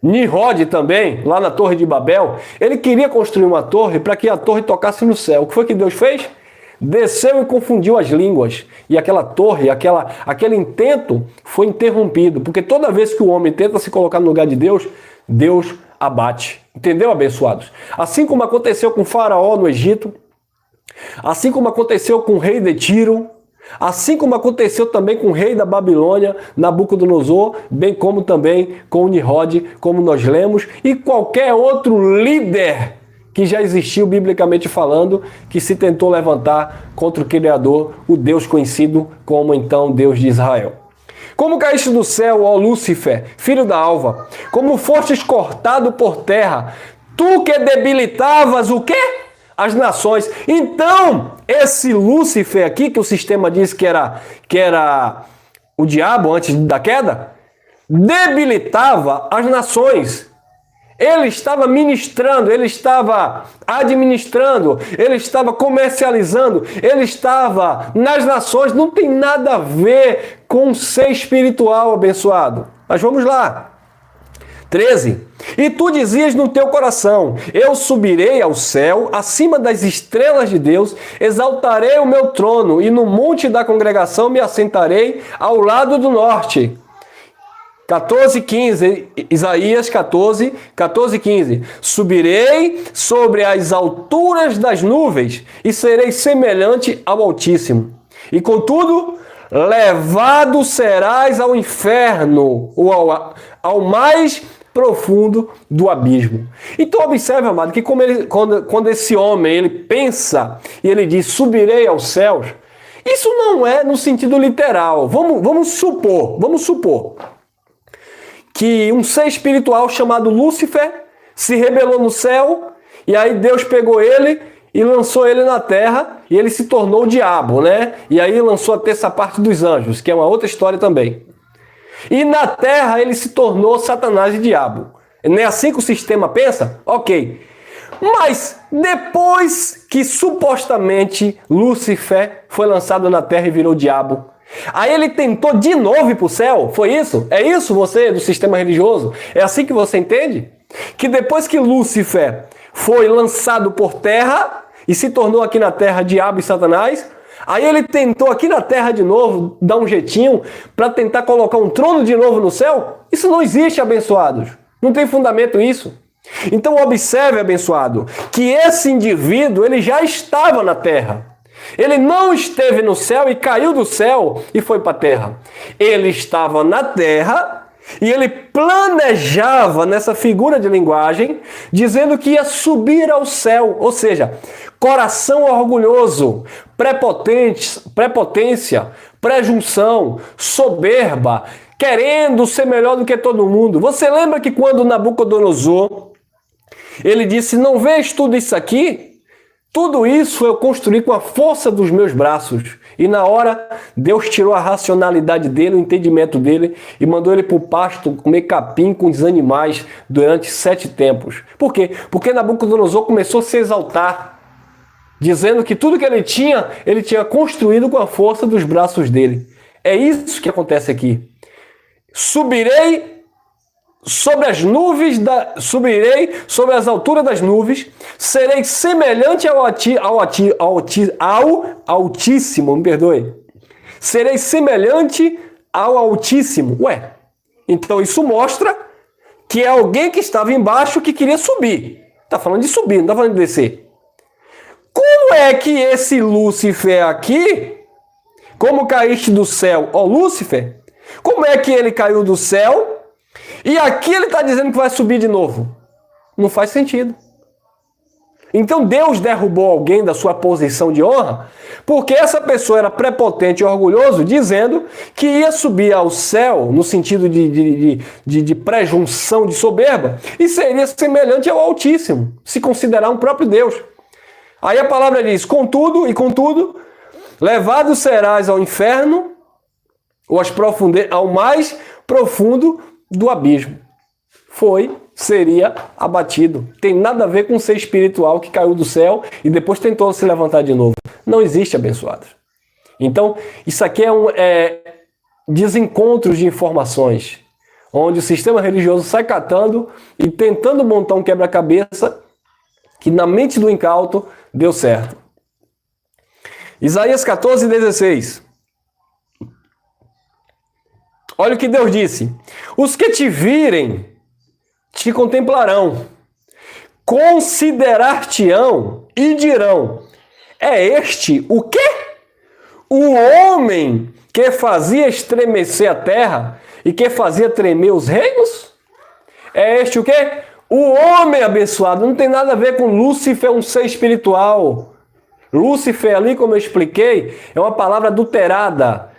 Nimrod também, lá na Torre de Babel, ele queria construir uma torre para que a torre tocasse no céu. O que foi que Deus fez? Desceu e confundiu as línguas. E aquela torre, aquele intento foi interrompido. Porque toda vez que o homem tenta se colocar no lugar de Deus, Deus abate. Entendeu, abençoados? Assim como aconteceu com Faraó no Egito, assim como aconteceu com o rei de Tiro, assim como aconteceu também com o rei da Babilônia, Nabucodonosor, bem como também com o Nimrod, como nós lemos, e qualquer outro líder que já existiu biblicamente falando, que se tentou levantar contra o Criador, o Deus conhecido como então Deus de Israel. Como caíste do céu, ó Lúcifer, filho da alva, como fostes cortado por terra, tu que debilitavas o quê? As nações. Então, esse Lúcifer aqui, que o sistema diz que era o diabo antes da queda, debilitava as nações. Ele estava ministrando, ele estava administrando, ele estava comercializando, ele estava nas nações. Não tem nada a ver com o ser espiritual, abençoado. Mas vamos lá. 13. E tu dizias no teu coração, eu subirei ao céu, acima das estrelas de Deus, exaltarei o meu trono, e no monte da congregação me assentarei ao lado do norte. 14:15, Isaías 14:15. Subirei sobre as alturas das nuvens, e serei semelhante ao Altíssimo. E contudo, levado serás ao inferno, ou ao mais profundo do abismo. Então observe, amado, que quando esse homem ele pensa e ele diz subirei aos céus, isso não é no sentido literal. Vamos supor que um ser espiritual chamado Lúcifer se rebelou no céu e aí Deus pegou ele e lançou ele na terra e ele se tornou o diabo, né? E aí lançou a terça parte dos anjos, que é uma outra história também. E na terra ele se tornou Satanás e diabo. Não é assim que o sistema pensa? Ok. Mas depois que supostamente Lúcifer foi lançado na terra e virou diabo, aí ele tentou de novo ir para o céu? Foi isso? É isso você do sistema religioso? É assim que você entende? Que depois que Lúcifer foi lançado por terra e se tornou aqui na terra diabo e Satanás, aí ele tentou aqui na terra de novo, dar um jeitinho para tentar colocar um trono de novo no céu? Isso não existe, abençoados. Não tem fundamento isso. Então observe, abençoado, que esse indivíduo ele já estava na terra. Ele não esteve no céu e caiu do céu e foi para a terra. Ele estava na terra e ele planejava nessa figura de linguagem, dizendo que ia subir ao céu. Ou seja, coração orgulhoso, prepotência, prejunção, soberba, querendo ser melhor do que todo mundo. Você lembra que quando Nabucodonosor, ele disse, não vês tudo isso aqui? Tudo isso eu construí com a força dos meus braços. E na hora, Deus tirou a racionalidade dele, o entendimento dele, e mandou ele para o pasto comer capim com os animais durante 7 tempos. Por quê? Porque Nabucodonosor começou a se exaltar, dizendo que tudo que ele tinha construído com a força dos braços dele. É isso que acontece aqui. Subirei sobre as nuvens, subirei sobre as alturas das nuvens, serei semelhante ao Altíssimo, me perdoe. Serei semelhante ao Altíssimo. Ué, então isso mostra que é alguém que estava embaixo que queria subir. Está falando de subir, não está falando de descer. Como é que esse Lúcifer aqui, como caíste do céu, ó Lúcifer, como é que ele caiu do céu e aqui ele está dizendo que vai subir de novo? Não faz sentido. Então Deus derrubou alguém da sua posição de honra porque essa pessoa era prepotente e orgulhoso, dizendo que ia subir ao céu, no sentido de prejunção, de soberba, e seria semelhante ao Altíssimo, se considerar um próprio Deus. Aí a palavra diz, contudo, levado serás ao inferno, ou ao mais profundo do abismo. Seria abatido. Tem nada a ver com o ser espiritual que caiu do céu e depois tentou se levantar de novo. Não existe, abençoados. Então, isso aqui é desencontros de informações, onde o sistema religioso sai catando e tentando montar um quebra-cabeça que na mente do incauto deu certo. Isaías 14:16. Olha o que Deus disse. Os que te virem te contemplarão, considerar-te-ão e dirão, é este o quê? O homem que fazia estremecer a terra e que fazia tremer os reinos? É este o quê? O homem abençoado. Não tem nada a ver com Lúcifer, um ser espiritual. Lúcifer ali, como eu expliquei, é uma palavra adulterada.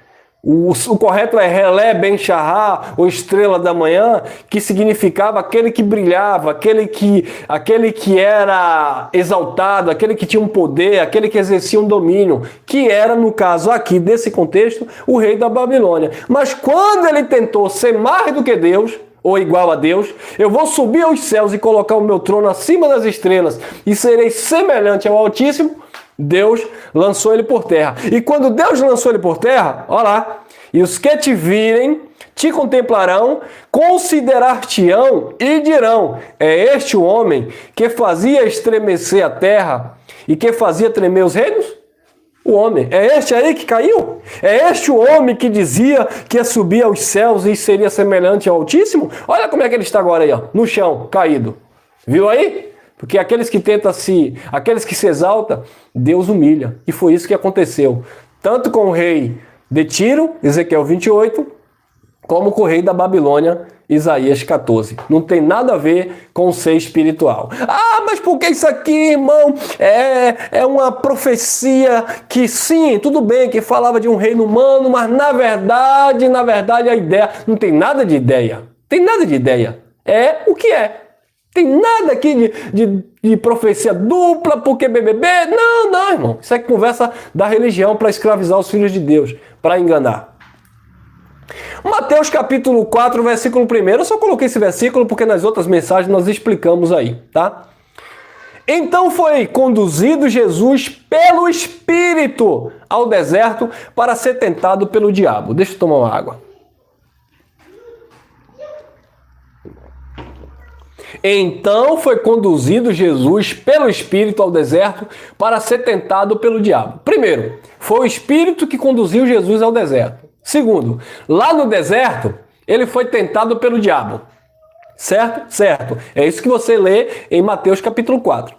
O correto é Relé Ben Shahar, ou estrela da manhã, que significava aquele que brilhava, aquele que era exaltado, aquele que tinha um poder, aquele que exercia um domínio, que era, no caso aqui, desse contexto, o rei da Babilônia. Mas quando ele tentou ser mais do que Deus, ou igual a Deus, eu vou subir aos céus e colocar o meu trono acima das estrelas e serei semelhante ao Altíssimo, Deus lançou ele por terra. E quando Deus lançou ele por terra, olha lá, e os que te virem te contemplarão, considerar-te-ão e dirão, é este o homem que fazia estremecer a terra e que fazia tremer os reinos? O homem. É este aí que caiu? É este o homem que dizia que ia subir aos céus e seria semelhante ao Altíssimo? Olha como é que ele está agora aí, ó, no chão, caído. Viu aí? Porque aqueles que se exaltam, Deus humilha. E foi isso que aconteceu. Tanto com o rei de Tiro, Ezequiel 28, como com o rei da Babilônia, Isaías 14. Não tem nada a ver com o ser espiritual. Ah, mas por que isso aqui, irmão? É uma profecia que sim, tudo bem, que falava de um reino humano, mas na verdade a ideia não tem nada de ideia. Tem nada de ideia. É o que é. Tem nada aqui de profecia dupla, porque BBB. Não, irmão. Isso é conversa da religião para escravizar os filhos de Deus, para enganar. Mateus capítulo 4, versículo 1. Eu só coloquei esse versículo porque nas outras mensagens nós explicamos aí, tá? Então foi conduzido Jesus pelo Espírito ao deserto para ser tentado pelo diabo. Deixa eu tomar uma água. Então foi conduzido Jesus pelo Espírito ao deserto para ser tentado pelo diabo. Primeiro, foi o Espírito que conduziu Jesus ao deserto. Segundo, lá no deserto, ele foi tentado pelo diabo. Certo? Certo. É isso que você lê em Mateus capítulo 4.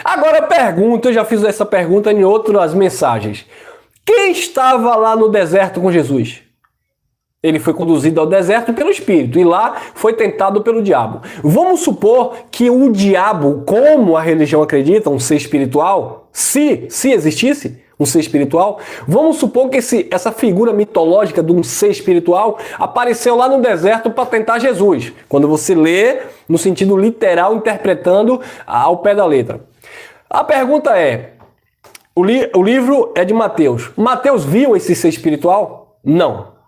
Agora pergunta, eu já fiz essa pergunta em outras mensagens. Quem estava lá no deserto com Jesus? Ele foi conduzido ao deserto pelo Espírito e lá foi tentado pelo diabo. Vamos supor que o diabo, como a religião acredita, um ser espiritual, se existisse um ser espiritual, vamos supor que essa figura mitológica de um ser espiritual apareceu lá no deserto para tentar Jesus. Quando você lê no sentido literal, interpretando ao pé da letra. A pergunta é, o livro é de Mateus. Mateus viu esse ser espiritual? Não.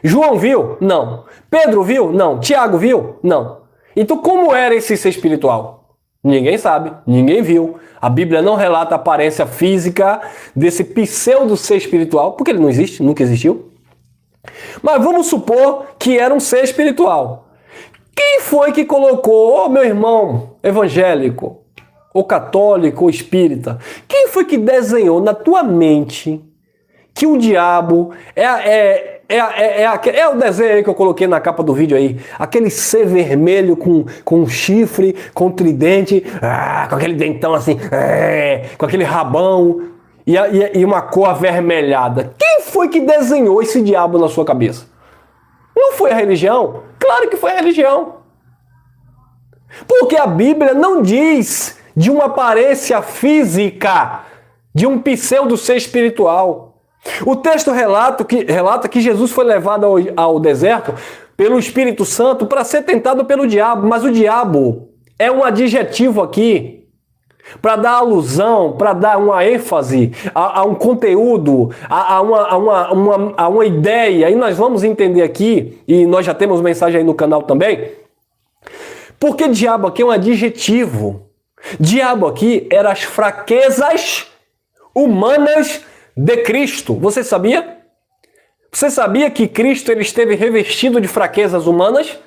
João viu? Não. Pedro viu? Não. Tiago viu? Não. Então como era esse ser espiritual? Ninguém sabe, ninguém viu. A Bíblia não relata a aparência física desse pseudo ser espiritual, porque ele não existe, nunca existiu. Mas vamos supor que era um ser espiritual. Quem foi que colocou, meu irmão evangélico, ou católico, ou espírita, quem foi que desenhou na tua mente que o diabo é o desenho aí que eu coloquei na capa do vídeo aí. Aquele ser vermelho com chifre, com tridente, com aquele dentão assim, com aquele rabão e uma cor avermelhada. Quem foi que desenhou esse diabo na sua cabeça? Não foi a religião? Claro que foi a religião. Porque a Bíblia não diz de uma aparência física, de um pseudo ser espiritual. O texto relata que Jesus foi levado ao deserto pelo Espírito Santo para ser tentado pelo diabo, mas o diabo é um adjetivo aqui para dar alusão, para dar uma ênfase a um conteúdo, a uma ideia. E nós vamos entender aqui, e nós já temos mensagem aí no canal também, porque diabo aqui é um adjetivo. Diabo aqui eram as fraquezas humanas de Cristo. Você sabia? Você sabia que Cristo ele esteve revestido de fraquezas humanas?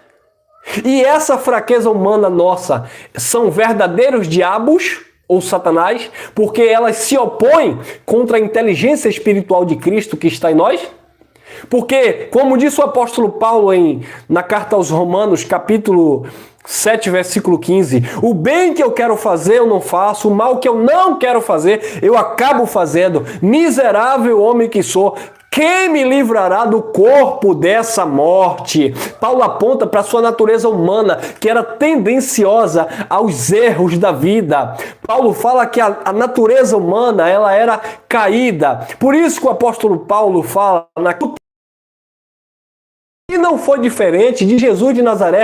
E essa fraqueza humana nossa são verdadeiros diabos ou Satanás, porque elas se opõem contra a inteligência espiritual de Cristo que está em nós? Porque, como disse o apóstolo Paulo na carta aos Romanos, capítulo 7, versículo 15, o bem que eu quero fazer eu não faço, o mal que eu não quero fazer eu acabo fazendo. Miserável homem que sou, quem me livrará do corpo dessa morte? Paulo aponta para a sua natureza humana, que era tendenciosa aos erros da vida. Paulo fala que a natureza humana ela era caída. Por isso que o apóstolo Paulo fala e não foi diferente de Jesus de Nazaré.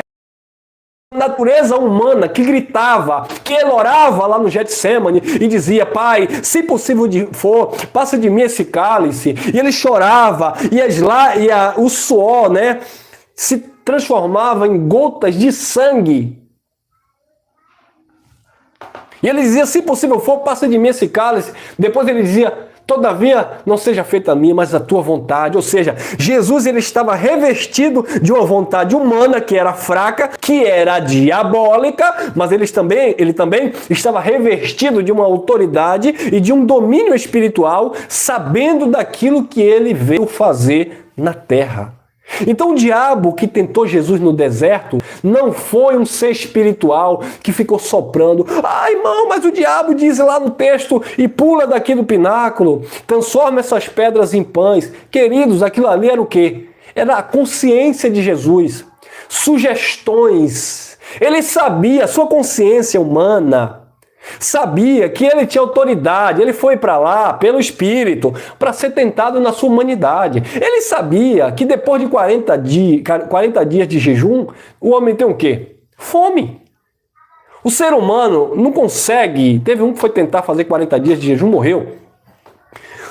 Natureza humana que gritava, que ele orava lá no Getsemane e dizia: Pai, se possível for, passa de mim esse cálice. E ele chorava e o suor, né, se transformava em gotas de sangue. E ele dizia: se possível for, passa de mim esse cálice. Depois ele dizia: todavia, não seja feita a minha, mas a tua vontade. Ou seja, Jesus ele estava revestido de uma vontade humana que era fraca, que era diabólica, mas ele também estava revestido de uma autoridade e de um domínio espiritual, sabendo daquilo que ele veio fazer na terra. Então o diabo que tentou Jesus no deserto não foi um ser espiritual que ficou soprando: ai, irmão, mas o diabo diz lá no texto e pula daqui do pináculo, transforma essas pedras em pães. Queridos, aquilo ali era o quê? Era a consciência de Jesus, sugestões. Ele sabia, sua consciência humana sabia que ele tinha autoridade. Ele foi para lá pelo Espírito para ser tentado na sua humanidade. Ele sabia que depois de 40 dias de jejum, o homem tem o quê? Fome. O ser humano não consegue. Teve um que foi tentar fazer 40 dias de jejum, morreu.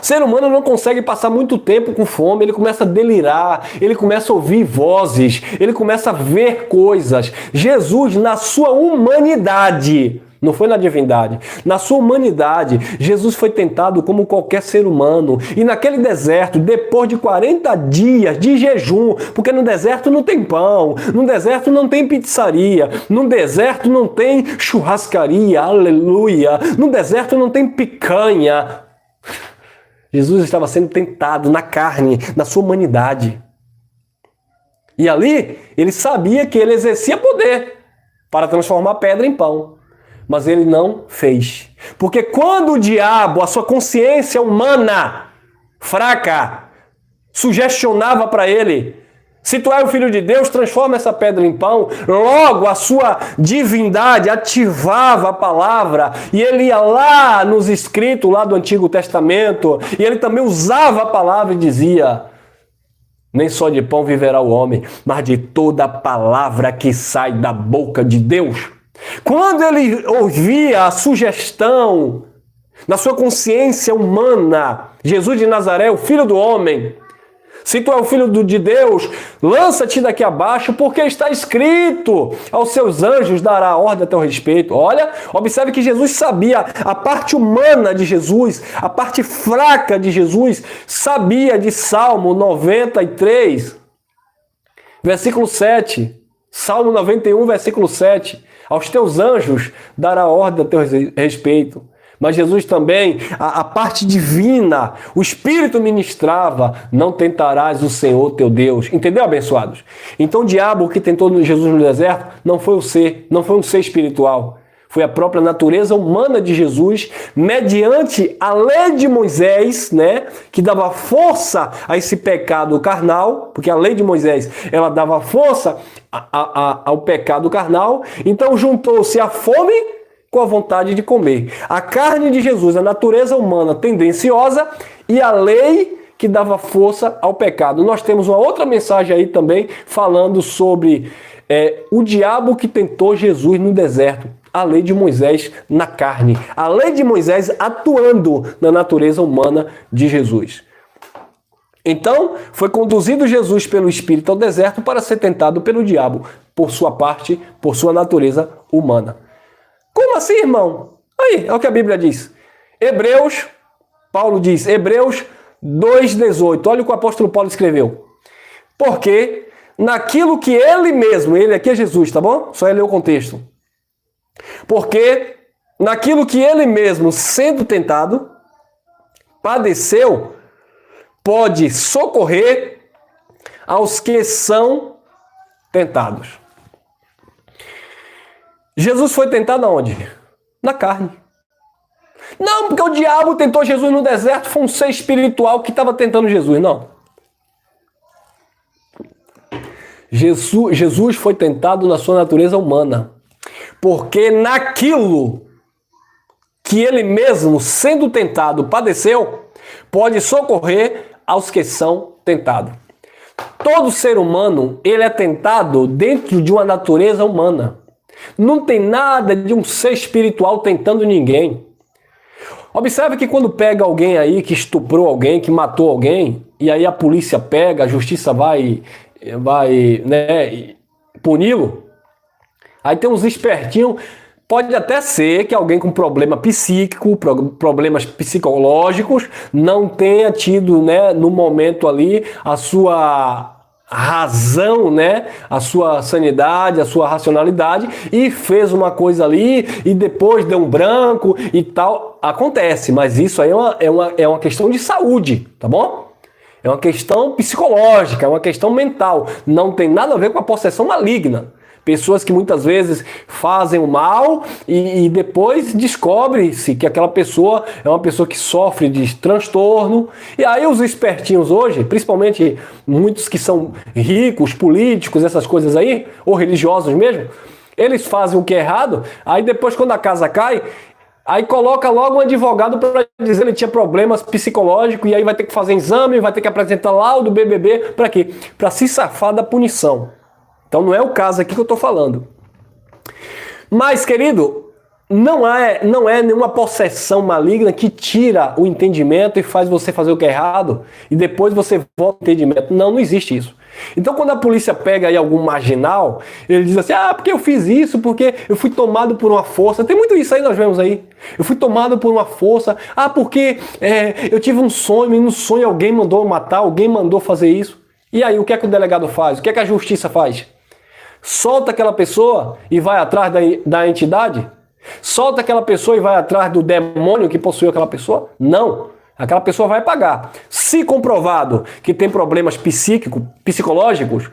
O ser humano não consegue passar muito tempo com fome, ele começa a delirar, ele começa a ouvir vozes, ele começa a ver coisas. Jesus, na sua humanidade, não foi na divindade, na sua humanidade, Jesus foi tentado como qualquer ser humano. E naquele deserto, depois de 40 dias de jejum, porque no deserto não tem pão, no deserto não tem pizzaria, no deserto não tem churrascaria, aleluia, no deserto não tem picanha. Jesus estava sendo tentado na carne, na sua humanidade. E ali, ele sabia que ele exercia poder para transformar pedra em pão. Mas ele não fez. Porque quando o diabo, a sua consciência humana, fraca, sugestionava para ele: se tu é o Filho de Deus, transforma essa pedra em pão. Logo, a sua divindade ativava a palavra. E ele ia lá nos escritos lá do Antigo Testamento. E ele também usava a palavra e dizia: nem só de pão viverá o homem, mas de toda a palavra que sai da boca de Deus. Quando ele ouvia a sugestão na sua consciência humana: Jesus de Nazaré, o Filho do homem, se tu é o Filho de Deus, lança-te daqui abaixo, porque está escrito: aos seus anjos dará ordem a teu respeito. Olha, observe que Jesus sabia a parte humana de Jesus, a parte fraca de Jesus, sabia de Salmo 93, versículo 7. Salmo 91, versículo 7. Aos teus anjos dará ordem a teu respeito, Mas Jesus também, a parte divina, o Espírito ministrava, não tentarás o Senhor teu Deus. Entendeu, abençoados? Então o diabo que tentou Jesus no deserto não foi um ser espiritual. Foi a própria natureza humana de Jesus, mediante a lei de Moisés, né, que dava força a esse pecado carnal, porque a lei de Moisés, ela dava força ao pecado carnal. Então juntou-se a fome com a vontade de comer. A carne de Jesus, a natureza humana tendenciosa e a lei que dava força ao pecado. Nós temos uma outra mensagem aí também falando sobre o diabo que tentou Jesus no deserto. A lei de Moisés na carne. A lei de Moisés atuando na natureza humana de Jesus. Então, foi conduzido Jesus pelo Espírito ao deserto para ser tentado pelo diabo, por sua parte, por sua natureza humana. Como assim, irmão? Aí, é o que a Bíblia diz. Paulo diz, Hebreus 2,18. Olha o que o apóstolo Paulo escreveu. Porque naquilo que ele mesmo, ele aqui é Jesus, tá bom? Só ler o contexto. Porque naquilo que ele mesmo, sendo tentado, padeceu, pode socorrer aos que são tentados. Jesus foi tentado aonde? Na carne. Não, porque o diabo tentou Jesus no deserto, foi um ser espiritual que estava tentando Jesus, não. Jesus foi tentado na sua natureza humana. Porque naquilo que ele mesmo, sendo tentado, padeceu, pode socorrer aos que são tentados. Todo ser humano, ele é tentado dentro de uma natureza humana. Não tem nada de um ser espiritual tentando ninguém. Observe que quando pega alguém aí que estuprou alguém, que matou alguém, e aí a polícia pega, a justiça vai puni-lo, aí tem uns espertinhos, pode até ser que alguém com problema psíquico, problemas psicológicos, não tenha tido, né, no momento ali, a sua razão, né, a sua sanidade, a sua racionalidade, e fez uma coisa ali, e depois deu um branco e tal. Acontece, mas isso aí é uma questão de saúde, tá bom? É uma questão psicológica, é uma questão mental. Não tem nada a ver com a possessão maligna. Pessoas que muitas vezes fazem o mal e depois descobre-se que aquela pessoa é uma pessoa que sofre de transtorno. E aí os espertinhos hoje, principalmente muitos que são ricos, políticos, essas coisas aí, ou religiosos mesmo, eles fazem o que é errado, aí depois quando a casa cai, aí coloca logo um advogado para dizer que ele tinha problemas psicológicos e aí vai ter que fazer exame, vai ter que apresentar laudo, BBB, para quê? Para se safar da punição. Então não é o caso aqui que eu estou falando. Mas, querido, não é nenhuma possessão maligna que tira o entendimento e faz você fazer o que é errado e depois você volta ao entendimento. Não existe isso. Então quando a polícia pega aí algum marginal, ele diz assim, porque eu fiz isso, porque eu fui tomado por uma força. Tem muito isso aí, nós vemos aí. Eu fui tomado por uma força. Porque eu tive um sonho e no sonho alguém mandou matar, alguém mandou fazer isso. E aí, o que é que o delegado faz? O que é que a justiça faz? Solta aquela pessoa e vai atrás da entidade? Solta aquela pessoa e vai atrás do demônio que possuiu aquela pessoa? Não. Aquela pessoa vai pagar. Se comprovado que tem problemas psicológicos,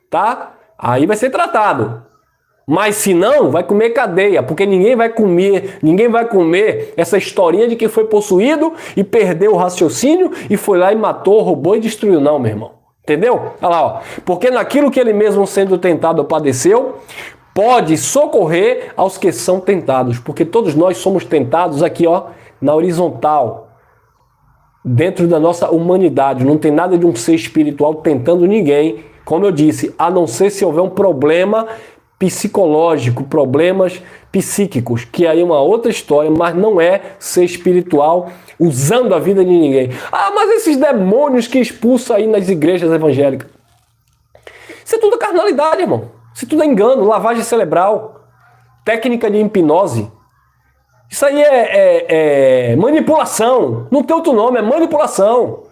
tá? Aí vai ser tratado. Mas se não, vai comer cadeia, porque ninguém vai comer essa historinha de que foi possuído e perdeu o raciocínio e foi lá e matou, roubou e destruiu. Não, meu irmão. Entendeu? Olha lá, ó. Porque naquilo que ele mesmo sendo tentado padeceu, pode socorrer aos que são tentados. Porque todos nós somos tentados aqui, ó, na horizontal. Dentro da nossa humanidade. Não tem nada de um ser espiritual tentando ninguém. Como eu disse, a não ser se houver um problema psicológico, problemas psíquicos, que aí é uma outra história, mas não é ser espiritual usando a vida de ninguém. Mas esses demônios que expulsam aí nas igrejas evangélicas. Isso é tudo carnalidade, irmão. Isso é tudo engano, lavagem cerebral, técnica de hipnose. Isso aí é manipulação. Não tem outro nome, é manipulação.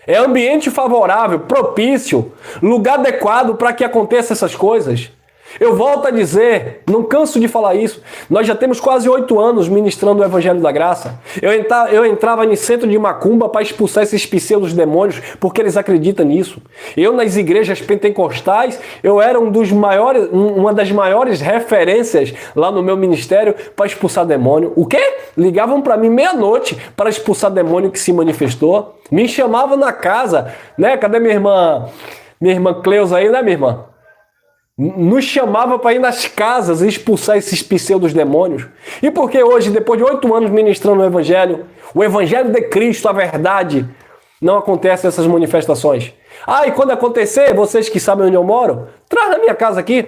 É ambiente favorável, propício, lugar adequado para que aconteçam essas coisas. Eu volto a dizer, não canso de falar isso, nós já temos quase 8 anos ministrando o Evangelho da Graça. Eu entrava em centro de macumba para expulsar esses pseudos demônios, porque eles acreditam nisso. Eu, nas igrejas pentecostais, eu era uma das maiores referências lá no meu ministério para expulsar demônio. O quê? Ligavam para mim meia-noite para expulsar demônio que se manifestou. Me chamavam na casa, né? Cadê minha irmã? Minha irmã Cleusa aí, né, minha irmã? Nos chamava para ir nas casas e expulsar esses pseudos demônios. E por que hoje, depois de 8 anos ministrando o Evangelho de Cristo, a verdade, não acontecem essas manifestações? E quando acontecer, vocês que sabem onde eu moro, traz na minha casa aqui,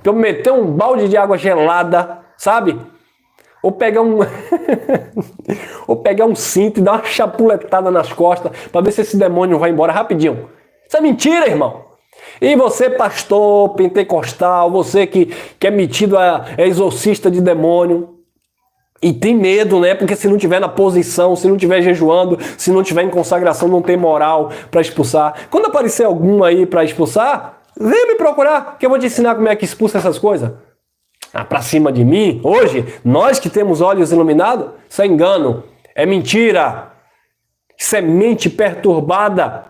para eu meter um balde de água gelada, sabe? Ou pegar ou pegar um cinto e dar uma chapuletada nas costas para ver se esse demônio vai embora rapidinho. Isso é mentira, irmão. E você, pastor pentecostal, você que é metido a exorcista de demônio e tem medo, né? Porque se não tiver na posição, se não tiver jejuando, se não tiver em consagração, não tem moral para expulsar. Quando aparecer algum aí para expulsar, vem me procurar, que eu vou te ensinar como é que expulsa essas coisas. Pra cima de mim, hoje, nós que temos olhos iluminados, isso é engano, é mentira, isso é mente perturbada.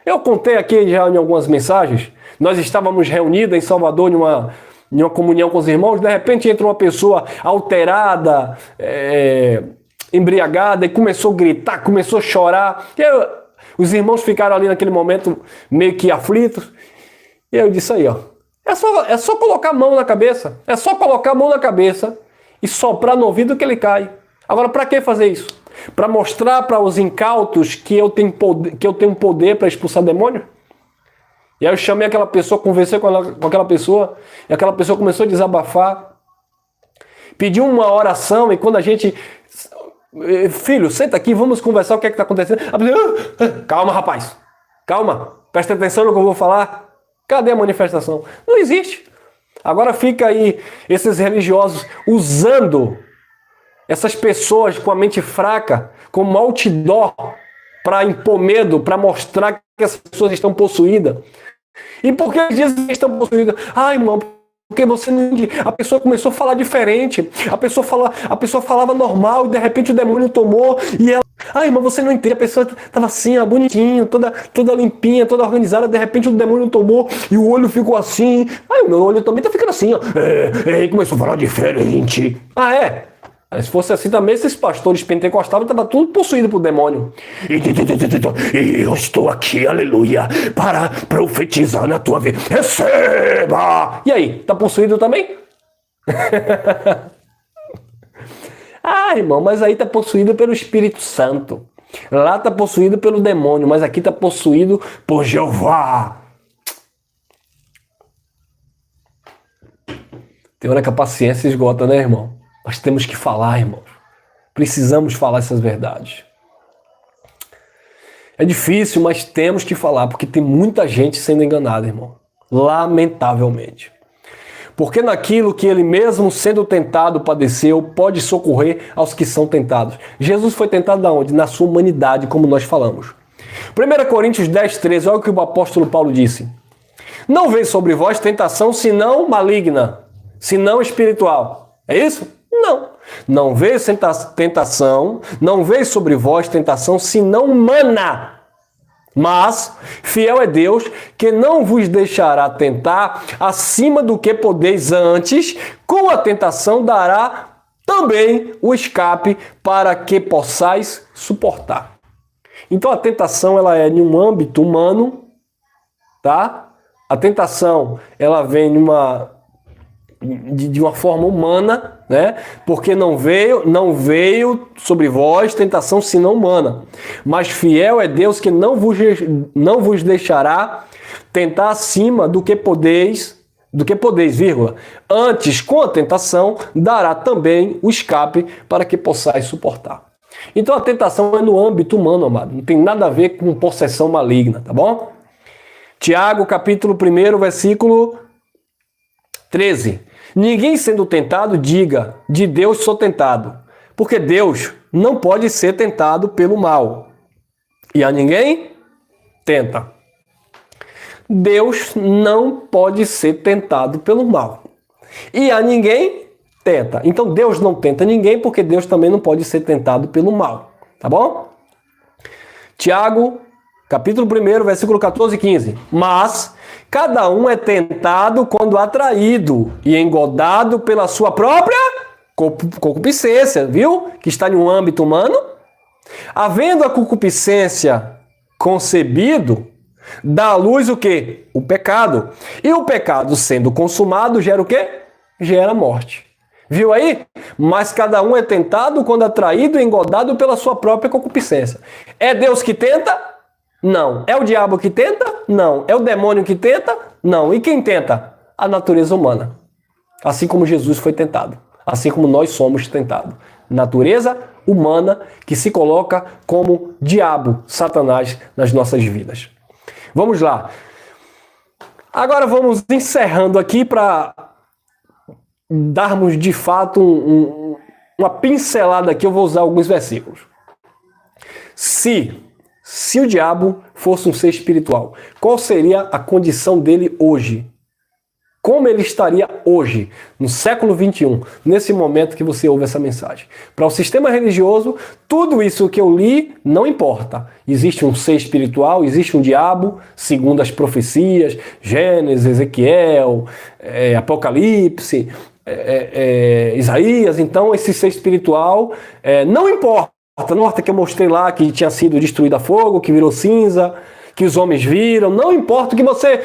Eu contei aqui já em algumas mensagens, nós estávamos reunidos em Salvador em uma comunhão com os irmãos, de repente entra uma pessoa alterada, embriagada, e começou a gritar, começou a chorar. Os irmãos ficaram ali naquele momento meio que aflitos, e eu disse aí, ó, é só colocar a mão na cabeça, e soprar no ouvido que ele cai. Agora, para que fazer isso? Para mostrar para os incautos que eu tenho poder para expulsar demônio? E aí eu chamei aquela pessoa, conversei com aquela pessoa, e aquela pessoa começou a desabafar, pediu uma oração, e quando a gente... Filho, senta aqui, vamos conversar o que é que está acontecendo. Calma, rapaz, calma, presta atenção no que eu vou falar. Cadê a manifestação? Não existe. Agora fica aí esses religiosos usando essas pessoas com a mente fraca, como outdoor, para impor medo, para mostrar que essas pessoas estão possuídas. E por que eles dizem que estão possuídas? Irmão, porque você não... A pessoa começou a falar diferente. A pessoa falava normal e de repente o demônio tomou e ela... Irmão, você não entende. A pessoa estava assim, bonitinha, toda limpinha, toda organizada. De repente o demônio tomou e o olho ficou assim. O meu olho também tá ficando assim, ó. E começou a falar diferente. Se fosse assim também, esses pastores pentecostais estavam tudo possuídos por demônio. E eu estou aqui, aleluia, para profetizar na tua vida. Receba! E aí, tá possuído também? Irmão, mas aí tá possuído pelo Espírito Santo. Lá tá possuído pelo demônio, mas aqui tá possuído por Jeová. Tem hora que a paciência esgota, né, irmão? Nós temos que falar, irmãos. Precisamos falar essas verdades. É difícil, mas temos que falar, porque tem muita gente sendo enganada, irmão. Lamentavelmente. Porque naquilo que ele mesmo, sendo tentado, padeceu, pode socorrer aos que são tentados. Jesus foi tentado da onde? Na sua humanidade, como nós falamos. 1 Coríntios 10, 13, olha o que o apóstolo Paulo disse. Não veio sobre vós tentação, senão maligna, senão espiritual. É isso? Não. Não veio tentação, não veio sobre vós tentação, senão humana. Mas fiel é Deus, que não vos deixará tentar acima do que podeis, antes, com a tentação dará também o escape para que possais suportar. Então a tentação ela é em um âmbito humano, tá? A tentação ela vem de uma forma humana, né? Porque não veio sobre vós tentação senão humana. Mas fiel é Deus que não vos deixará tentar acima do que podeis, vírgula. Antes, com a tentação, dará também o escape para que possais suportar. Então a tentação é no âmbito humano, amado. Não tem nada a ver com possessão maligna, tá bom? Tiago, capítulo 1, versículo 13. Ninguém sendo tentado, diga, de Deus sou tentado, porque Deus não pode ser tentado pelo mal. E a ninguém tenta. Deus não pode ser tentado pelo mal. E a ninguém tenta. Então Deus não tenta ninguém, porque Deus também não pode ser tentado pelo mal. Tá bom? Tiago, capítulo 1, versículo 14 e 15. Mas cada um é tentado quando atraído e engodado pela sua própria concupiscência, viu? Que está em um âmbito humano. Havendo a concupiscência concebido, dá à luz o quê? O pecado. E o pecado, sendo consumado, gera o quê? Gera morte. Viu aí? Mas cada um é tentado quando atraído e engodado pela sua própria concupiscência. É Deus que tenta? Não. É o diabo que tenta? Não. É o demônio que tenta? Não. E quem tenta? A natureza humana. Assim como Jesus foi tentado. Assim como nós somos tentados. Natureza humana que se coloca como diabo, Satanás, nas nossas vidas. Vamos lá. Agora vamos encerrando aqui para darmos de fato uma pincelada aqui. Eu vou usar alguns versículos. Se o diabo fosse um ser espiritual, qual seria a condição dele hoje? Como ele estaria hoje, no século 21, nesse momento que você ouve essa mensagem? Para o sistema religioso, tudo isso que eu li não importa. Existe um ser espiritual, existe um diabo, segundo as profecias, Gênesis, Ezequiel, Apocalipse, Isaías. Então, esse ser espiritual não importa. Não importa que eu mostrei lá que tinha sido destruído a fogo, que virou cinza, que os homens viram, não importa o que você...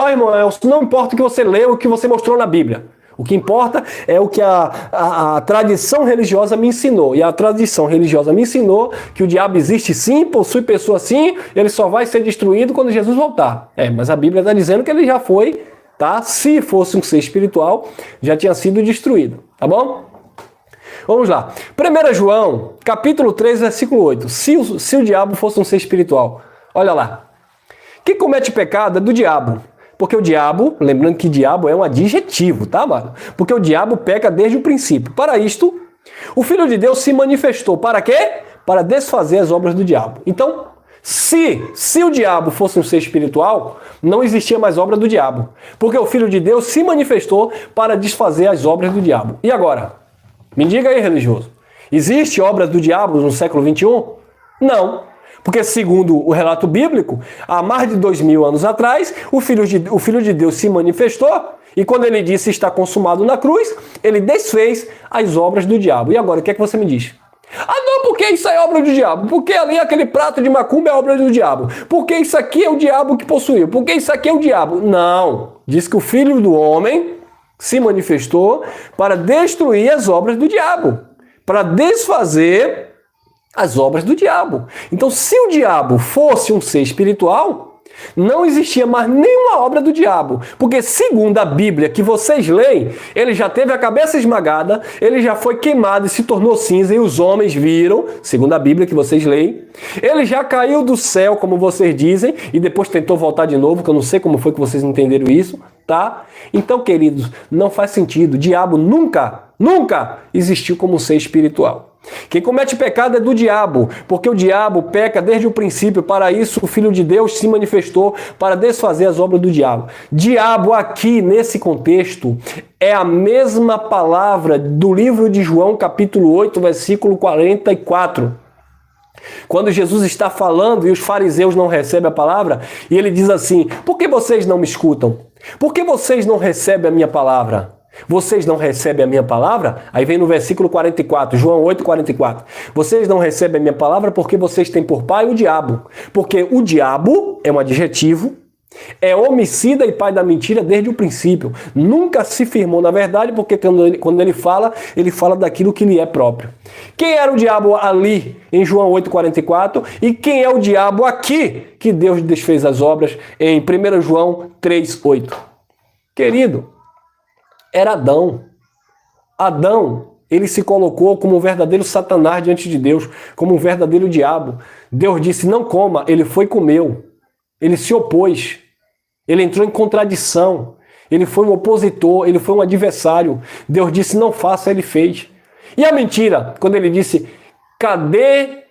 irmão, não importa o que você leu, o que você mostrou na Bíblia. O que importa é o que a tradição religiosa me ensinou. E a tradição religiosa me ensinou que o diabo existe sim, possui pessoa sim, ele só vai ser destruído quando Jesus voltar. Mas a Bíblia está dizendo que ele já foi, tá? Se fosse um ser espiritual, já tinha sido destruído, tá bom? Vamos lá. 1 João, capítulo 3, versículo 8. Se o diabo fosse um ser espiritual, olha lá. Quem comete pecado é do diabo. Porque o diabo, lembrando que diabo é um adjetivo, tá, mano? Porque o diabo peca desde o princípio. Para isto, o Filho de Deus se manifestou. Para quê? Para desfazer as obras do diabo. Então, se o diabo fosse um ser espiritual, não existia mais obra do diabo. Porque o Filho de Deus se manifestou para desfazer as obras do diabo. E agora? Me diga aí, religioso. Existe obras do diabo no século 21? Não. Porque, segundo o relato bíblico, há mais de 2000 anos atrás, o Filho de Deus se manifestou e quando ele disse está consumado na cruz, ele desfez as obras do diabo. E agora, o que é que você me diz? Não, porque isso é obra do diabo. Porque ali aquele prato de macumba é obra do diabo. Porque isso aqui é o diabo que possuiu. Porque isso aqui é o diabo. Não. Diz que o Filho do Homem se manifestou para destruir as obras do diabo. Para desfazer as obras do diabo. Então, se o diabo fosse um ser espiritual, não existia mais nenhuma obra do diabo. Porque, segundo a Bíblia que vocês leem, ele já teve a cabeça esmagada, ele já foi queimado e se tornou cinza, e os homens viram, segundo a Bíblia que vocês leem. Ele já caiu do céu, como vocês dizem, e depois tentou voltar de novo, que eu não sei como foi que vocês entenderam isso, tá? Então, queridos, não faz sentido. O diabo nunca existiu como um ser espiritual. Quem comete pecado é do diabo, porque o diabo peca desde o princípio. Para isso o Filho de Deus se manifestou para desfazer as obras do diabo. Diabo aqui, nesse contexto, é a mesma palavra do livro de João, capítulo 8, versículo 44. Quando Jesus está falando e os fariseus não recebem a palavra, e ele diz assim: por que vocês não me escutam? Por que vocês não recebem a minha palavra? Vocês não recebem a minha palavra? Aí vem no versículo 44, João 8, 44. Vocês não recebem a minha palavra porque vocês têm por pai o diabo. Porque o diabo é um adjetivo, é homicida e pai da mentira desde o princípio. Nunca se firmou na verdade, porque quando ele fala daquilo que lhe é próprio. Quem era o diabo ali em João 8, 44? E quem é o diabo aqui que Deus desfez as obras em 1 João 3, 8? Querido, era Adão. Adão, ele se colocou como um verdadeiro Satanás diante de Deus, como um verdadeiro diabo. Deus disse, não coma, ele foi e comeu. Ele se opôs. Ele entrou em contradição. Ele foi um opositor, ele foi um adversário. Deus disse, não faça, ele fez. E a mentira, quando ele disse, cadê,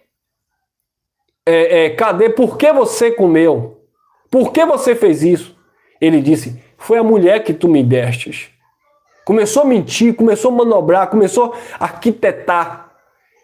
por que você comeu? Por que você fez isso? Ele disse, foi a mulher que tu me destes. Começou a mentir, começou a manobrar, começou a arquitetar.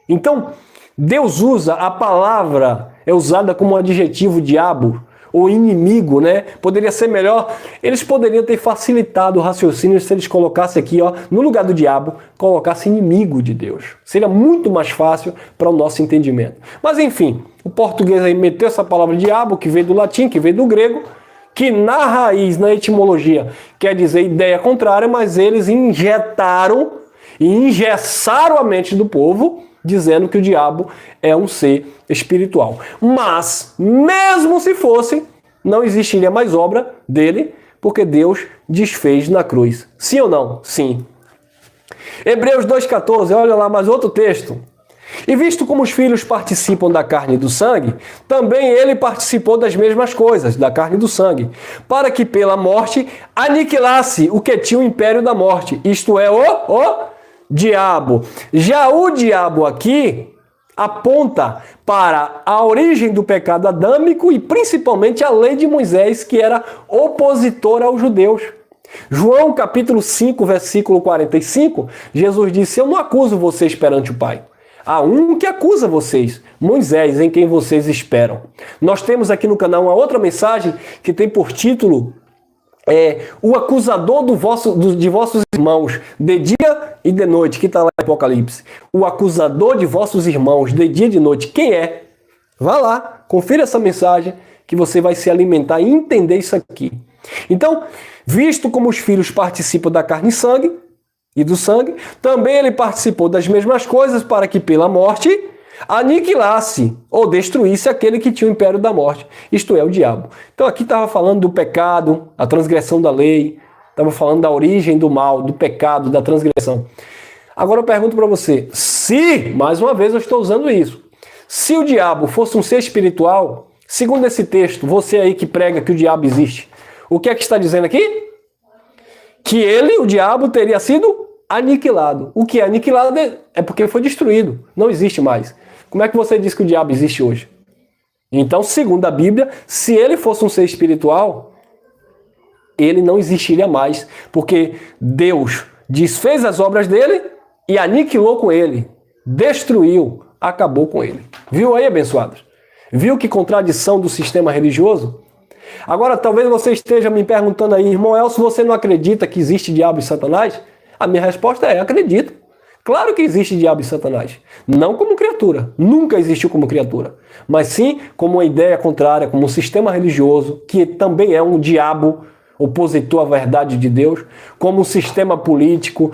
Então, Deus usa a palavra, é usada como um adjetivo diabo, ou inimigo, né? Poderia ser melhor, eles poderiam ter facilitado o raciocínio se eles colocassem aqui, ó, no lugar do diabo, colocassem inimigo de Deus. Seria muito mais fácil para o nosso entendimento. Mas enfim, o português aí meteu essa palavra diabo, que veio do latim, que veio do grego, que na raiz, na etimologia, quer dizer ideia contrária, mas eles injetaram e engessaram a mente do povo, dizendo que o diabo é um ser espiritual. Mas, mesmo se fosse, não existiria mais obra dele, porque Deus desfez na cruz. Sim ou não? Sim. Hebreus 2,14, olha lá mais outro texto. E visto como os filhos participam da carne e do sangue, também ele participou das mesmas coisas, da carne e do sangue, para que pela morte aniquilasse o que tinha o império da morte, isto é, o diabo. Já o diabo aqui aponta para a origem do pecado adâmico e principalmente a lei de Moisés, que era opositora aos judeus. João capítulo 5, versículo 45, Jesus disse, eu não acuso vocês perante o Pai. Há um que acusa vocês, Moisés, em quem vocês esperam. Nós temos aqui no canal uma outra mensagem que tem por título o acusador de vossos irmãos, de dia e de noite, que está lá em Apocalipse. O acusador de vossos irmãos, de dia e de noite. Quem é? Vá lá, confira essa mensagem, que você vai se alimentar e entender isso aqui. Então, visto como os filhos participam da carne e do sangue, também ele participou das mesmas coisas para que pela morte aniquilasse ou destruísse aquele que tinha o império da morte, isto é, o diabo. Então aqui estava falando do pecado, a transgressão da lei, estava falando da origem do mal, do pecado, da transgressão. Agora eu pergunto para você, se, mais uma vez eu estou usando isso, se o diabo fosse um ser espiritual, segundo esse texto, você aí que prega que o diabo existe, o que é que está dizendo aqui? Que ele, o diabo, teria sido aniquilado. O que é aniquilado é porque foi destruído, não existe mais. Como é que você diz que o diabo existe hoje? Então, segundo a Bíblia, se ele fosse um ser espiritual, ele não existiria mais, porque Deus desfez as obras dele e aniquilou com ele, destruiu, acabou com ele. Viu aí, abençoados? Viu que contradição do sistema religioso? Agora, talvez você esteja me perguntando aí, irmão Elcio, você não acredita que existe diabo e Satanás? A minha resposta é, acredito. Claro que existe diabo e Satanás. Não como criatura, nunca existiu como criatura. Mas sim como uma ideia contrária, como um sistema religioso, que também é um diabo opositor à verdade de Deus, como um sistema político,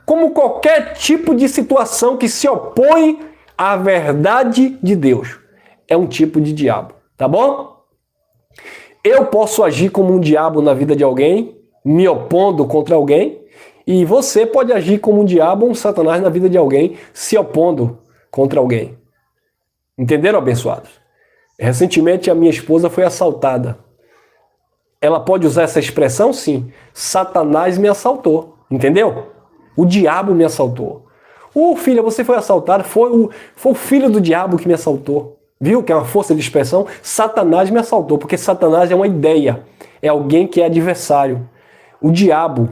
como qualquer tipo de situação que se opõe à verdade de Deus. É um tipo de diabo, tá bom? Eu posso agir como um diabo na vida de alguém, me opondo contra alguém, e você pode agir como um diabo ou um Satanás na vida de alguém, se opondo contra alguém. Entenderam, abençoados? Recentemente a minha esposa foi assaltada. Ela pode usar essa expressão? Sim. Satanás me assaltou. Entendeu? O diabo me assaltou. Filha, você foi assaltada, foi o filho do diabo que me assaltou. Viu que é uma força de expressão? Satanás me assaltou, porque Satanás é uma ideia. É alguém que é adversário. O diabo,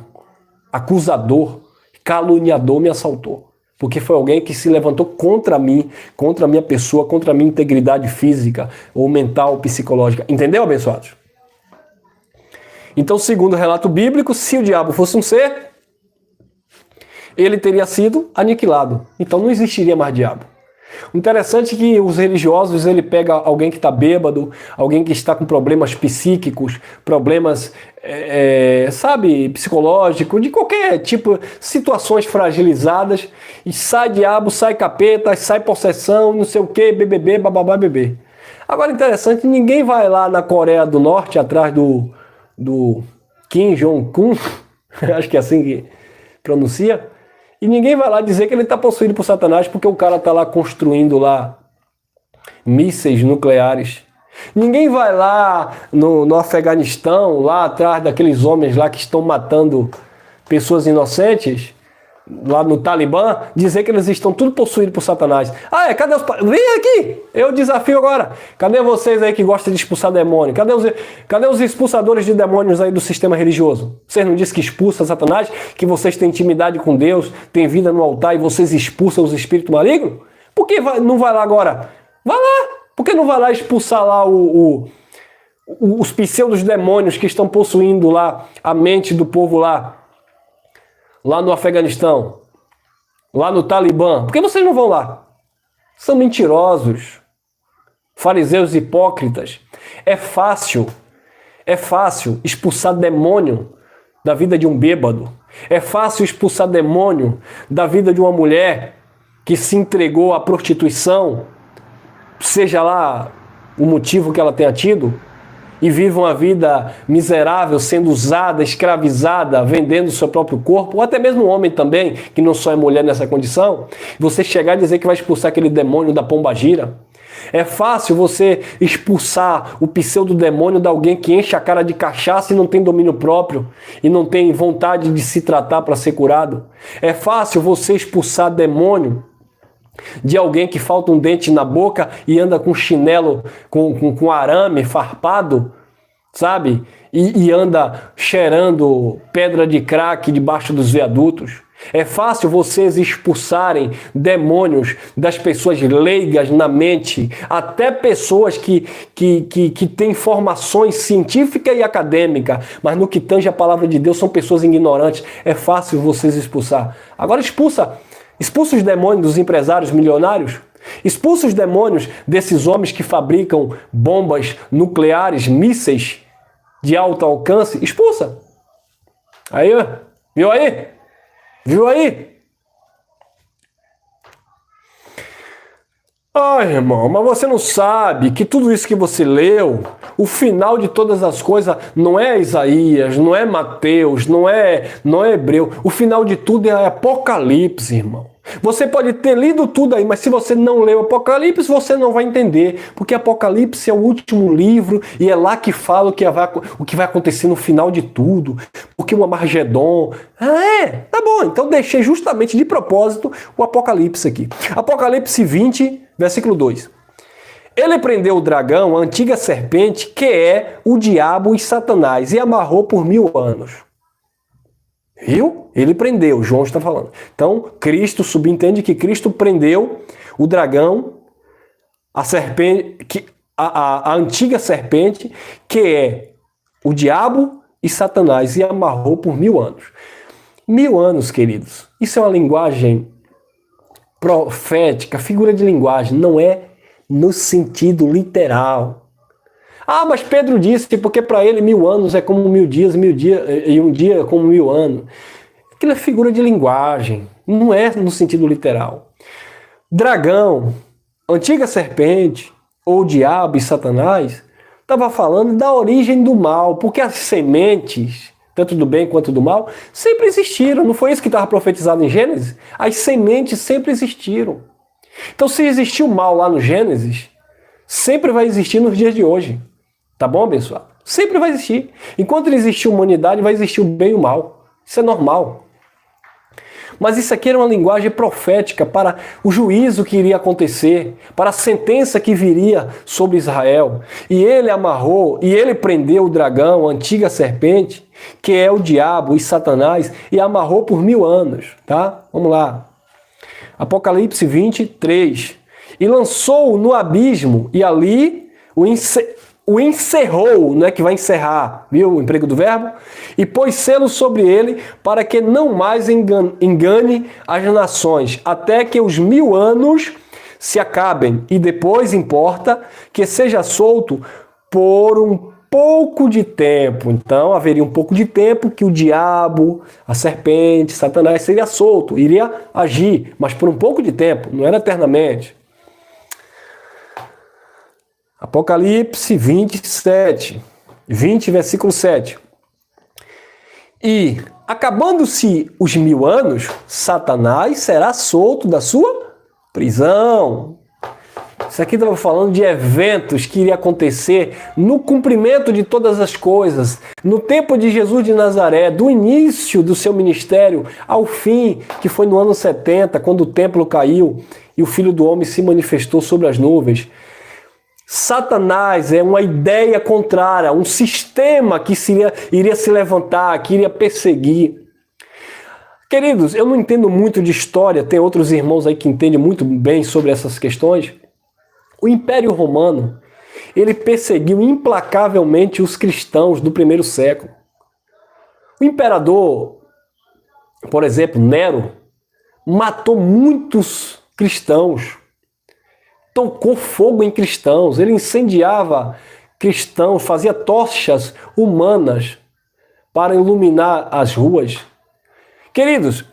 acusador, caluniador me assaltou. Porque foi alguém que se levantou contra mim, contra a minha pessoa, contra a minha integridade física, ou mental, ou psicológica. Entendeu, abençoados? Então, segundo o relato bíblico, se o diabo fosse um ser, ele teria sido aniquilado. Então não existiria mais diabo. O interessante é que os religiosos, ele pega alguém que está bêbado, alguém que está com problemas psíquicos, problemas, psicológicos, de qualquer tipo, situações fragilizadas, e sai diabo, sai capeta, sai possessão, não sei o que, BBB, bababá, bebê. Agora, interessante, ninguém vai lá na Coreia do Norte, atrás do Kim Jong-un, acho que é assim que pronuncia, e ninguém vai lá dizer que ele está possuído por Satanás porque o cara está lá construindo lá mísseis nucleares. Ninguém vai lá no Afeganistão, lá atrás daqueles homens lá que estão matando pessoas inocentes, lá no Talibã, dizer que eles estão tudo possuídos por Satanás. Ah, cadê os... Vem aqui! Eu desafio agora. Cadê vocês aí que gostam de expulsar demônio? Cadê os expulsadores de demônios aí do sistema religioso? Vocês não dizem que expulsa Satanás? Que vocês têm intimidade com Deus, têm vida no altar e vocês expulsam os espíritos malignos? Por que não vai lá agora? Vai lá! Por que não vai lá expulsar lá os pseudos demônios que estão possuindo lá a mente do povo lá no Afeganistão, lá no Talibã? Por que vocês não vão lá? São mentirosos, fariseus hipócritas. É fácil expulsar demônio da vida de um bêbado. É fácil expulsar demônio da vida de uma mulher que se entregou à prostituição, seja lá o motivo que ela tenha tido, e vive uma vida miserável, sendo usada, escravizada, vendendo o seu próprio corpo, ou até mesmo um homem também, que não só é mulher nessa condição, você chegar e dizer que vai expulsar aquele demônio da pombagira. É fácil você expulsar o pseudo-demônio de alguém que enche a cara de cachaça e não tem domínio próprio, e não tem vontade de se tratar para ser curado. É fácil você expulsar demônio de alguém que falta um dente na boca e anda com chinelo, com arame farpado, sabe? E anda cheirando pedra de crack debaixo dos viadutos. É fácil vocês expulsarem demônios das pessoas leigas na mente, até pessoas que têm formações científicas e acadêmicas, mas no que tange a palavra de Deus são pessoas ignorantes. É fácil vocês expulsar. Agora expulsa os demônios dos empresários milionários. Expulsa os demônios desses homens que fabricam bombas nucleares, mísseis de alto alcance. Expulsa. Aí, viu aí? Viu aí? Ai, irmão, mas você não sabe que tudo isso que você leu, o final de todas as coisas não é Isaías, não é Mateus, não é Hebreu. O final de tudo é Apocalipse, irmão. Você pode ter lido tudo aí, mas se você não leu Apocalipse, você não vai entender. Porque Apocalipse é o último livro e é lá que fala o que vai acontecer no final de tudo. Porque o Armagedon... tá bom, então deixei justamente de propósito o Apocalipse aqui. Apocalipse 20, versículo 2. Ele prendeu o dragão, a antiga serpente, que é o diabo e Satanás, e amarrou por 1000 anos. Viu? Ele prendeu, João está falando. Então, Cristo, subentende que Cristo prendeu o dragão, a serpente, a antiga serpente, que é o diabo e Satanás, e amarrou por 1000 anos. 1000 anos, queridos. Isso é uma linguagem profética, figura de linguagem, não é no sentido literal. Ah, mas Pedro disse porque para ele 1000 anos é como 1000 dias, e um dia é como 1000 anos. Aquilo é figura de linguagem, não é no sentido literal. Dragão, antiga serpente, ou diabo e Satanás, estava falando da origem do mal, porque as sementes, tanto do bem quanto do mal, sempre existiram. Não foi isso que estava profetizado em Gênesis? As sementes sempre existiram. Então, se existiu mal lá no Gênesis, sempre vai existir nos dias de hoje. Tá bom, abençoado? Sempre vai existir. Enquanto existir humanidade, vai existir o bem e o mal. Isso é normal. Mas isso aqui era uma linguagem profética para o juízo que iria acontecer, para a sentença que viria sobre Israel. E ele amarrou, e ele prendeu o dragão, a antiga serpente, que é o diabo e Satanás, e amarrou por 1000 anos. Tá? Vamos lá. Apocalipse 23. E lançou-o no abismo, e ali o encerrou, não é que vai encerrar, viu o emprego do verbo? E pôs selo sobre ele para que não mais engane as nações, até que os 1000 anos se acabem. E depois importa que seja solto por um pouco de tempo. Então haveria um pouco de tempo que o diabo, a serpente, Satanás seria solto, iria agir, mas por um pouco de tempo, não era eternamente. Apocalipse 27, 20, versículo 7. E, acabando-se os 1000 anos, Satanás será solto da sua prisão. Isso aqui estava falando de eventos que iriam acontecer no cumprimento de todas as coisas, no tempo de Jesus de Nazaré, do início do seu ministério ao fim, que foi no ano 70, quando o templo caiu e o Filho do Homem se manifestou sobre as nuvens. Satanás é uma ideia contrária, um sistema que iria se levantar, que iria perseguir. Queridos, eu não entendo muito de história, tem outros irmãos aí que entendem muito bem sobre essas questões. O Império Romano, ele perseguiu implacavelmente os cristãos do primeiro século. O imperador, por exemplo, Nero, matou muitos cristãos, tocou fogo em cristãos, ele incendiava cristãos, fazia tochas humanas para iluminar as ruas. Queridos,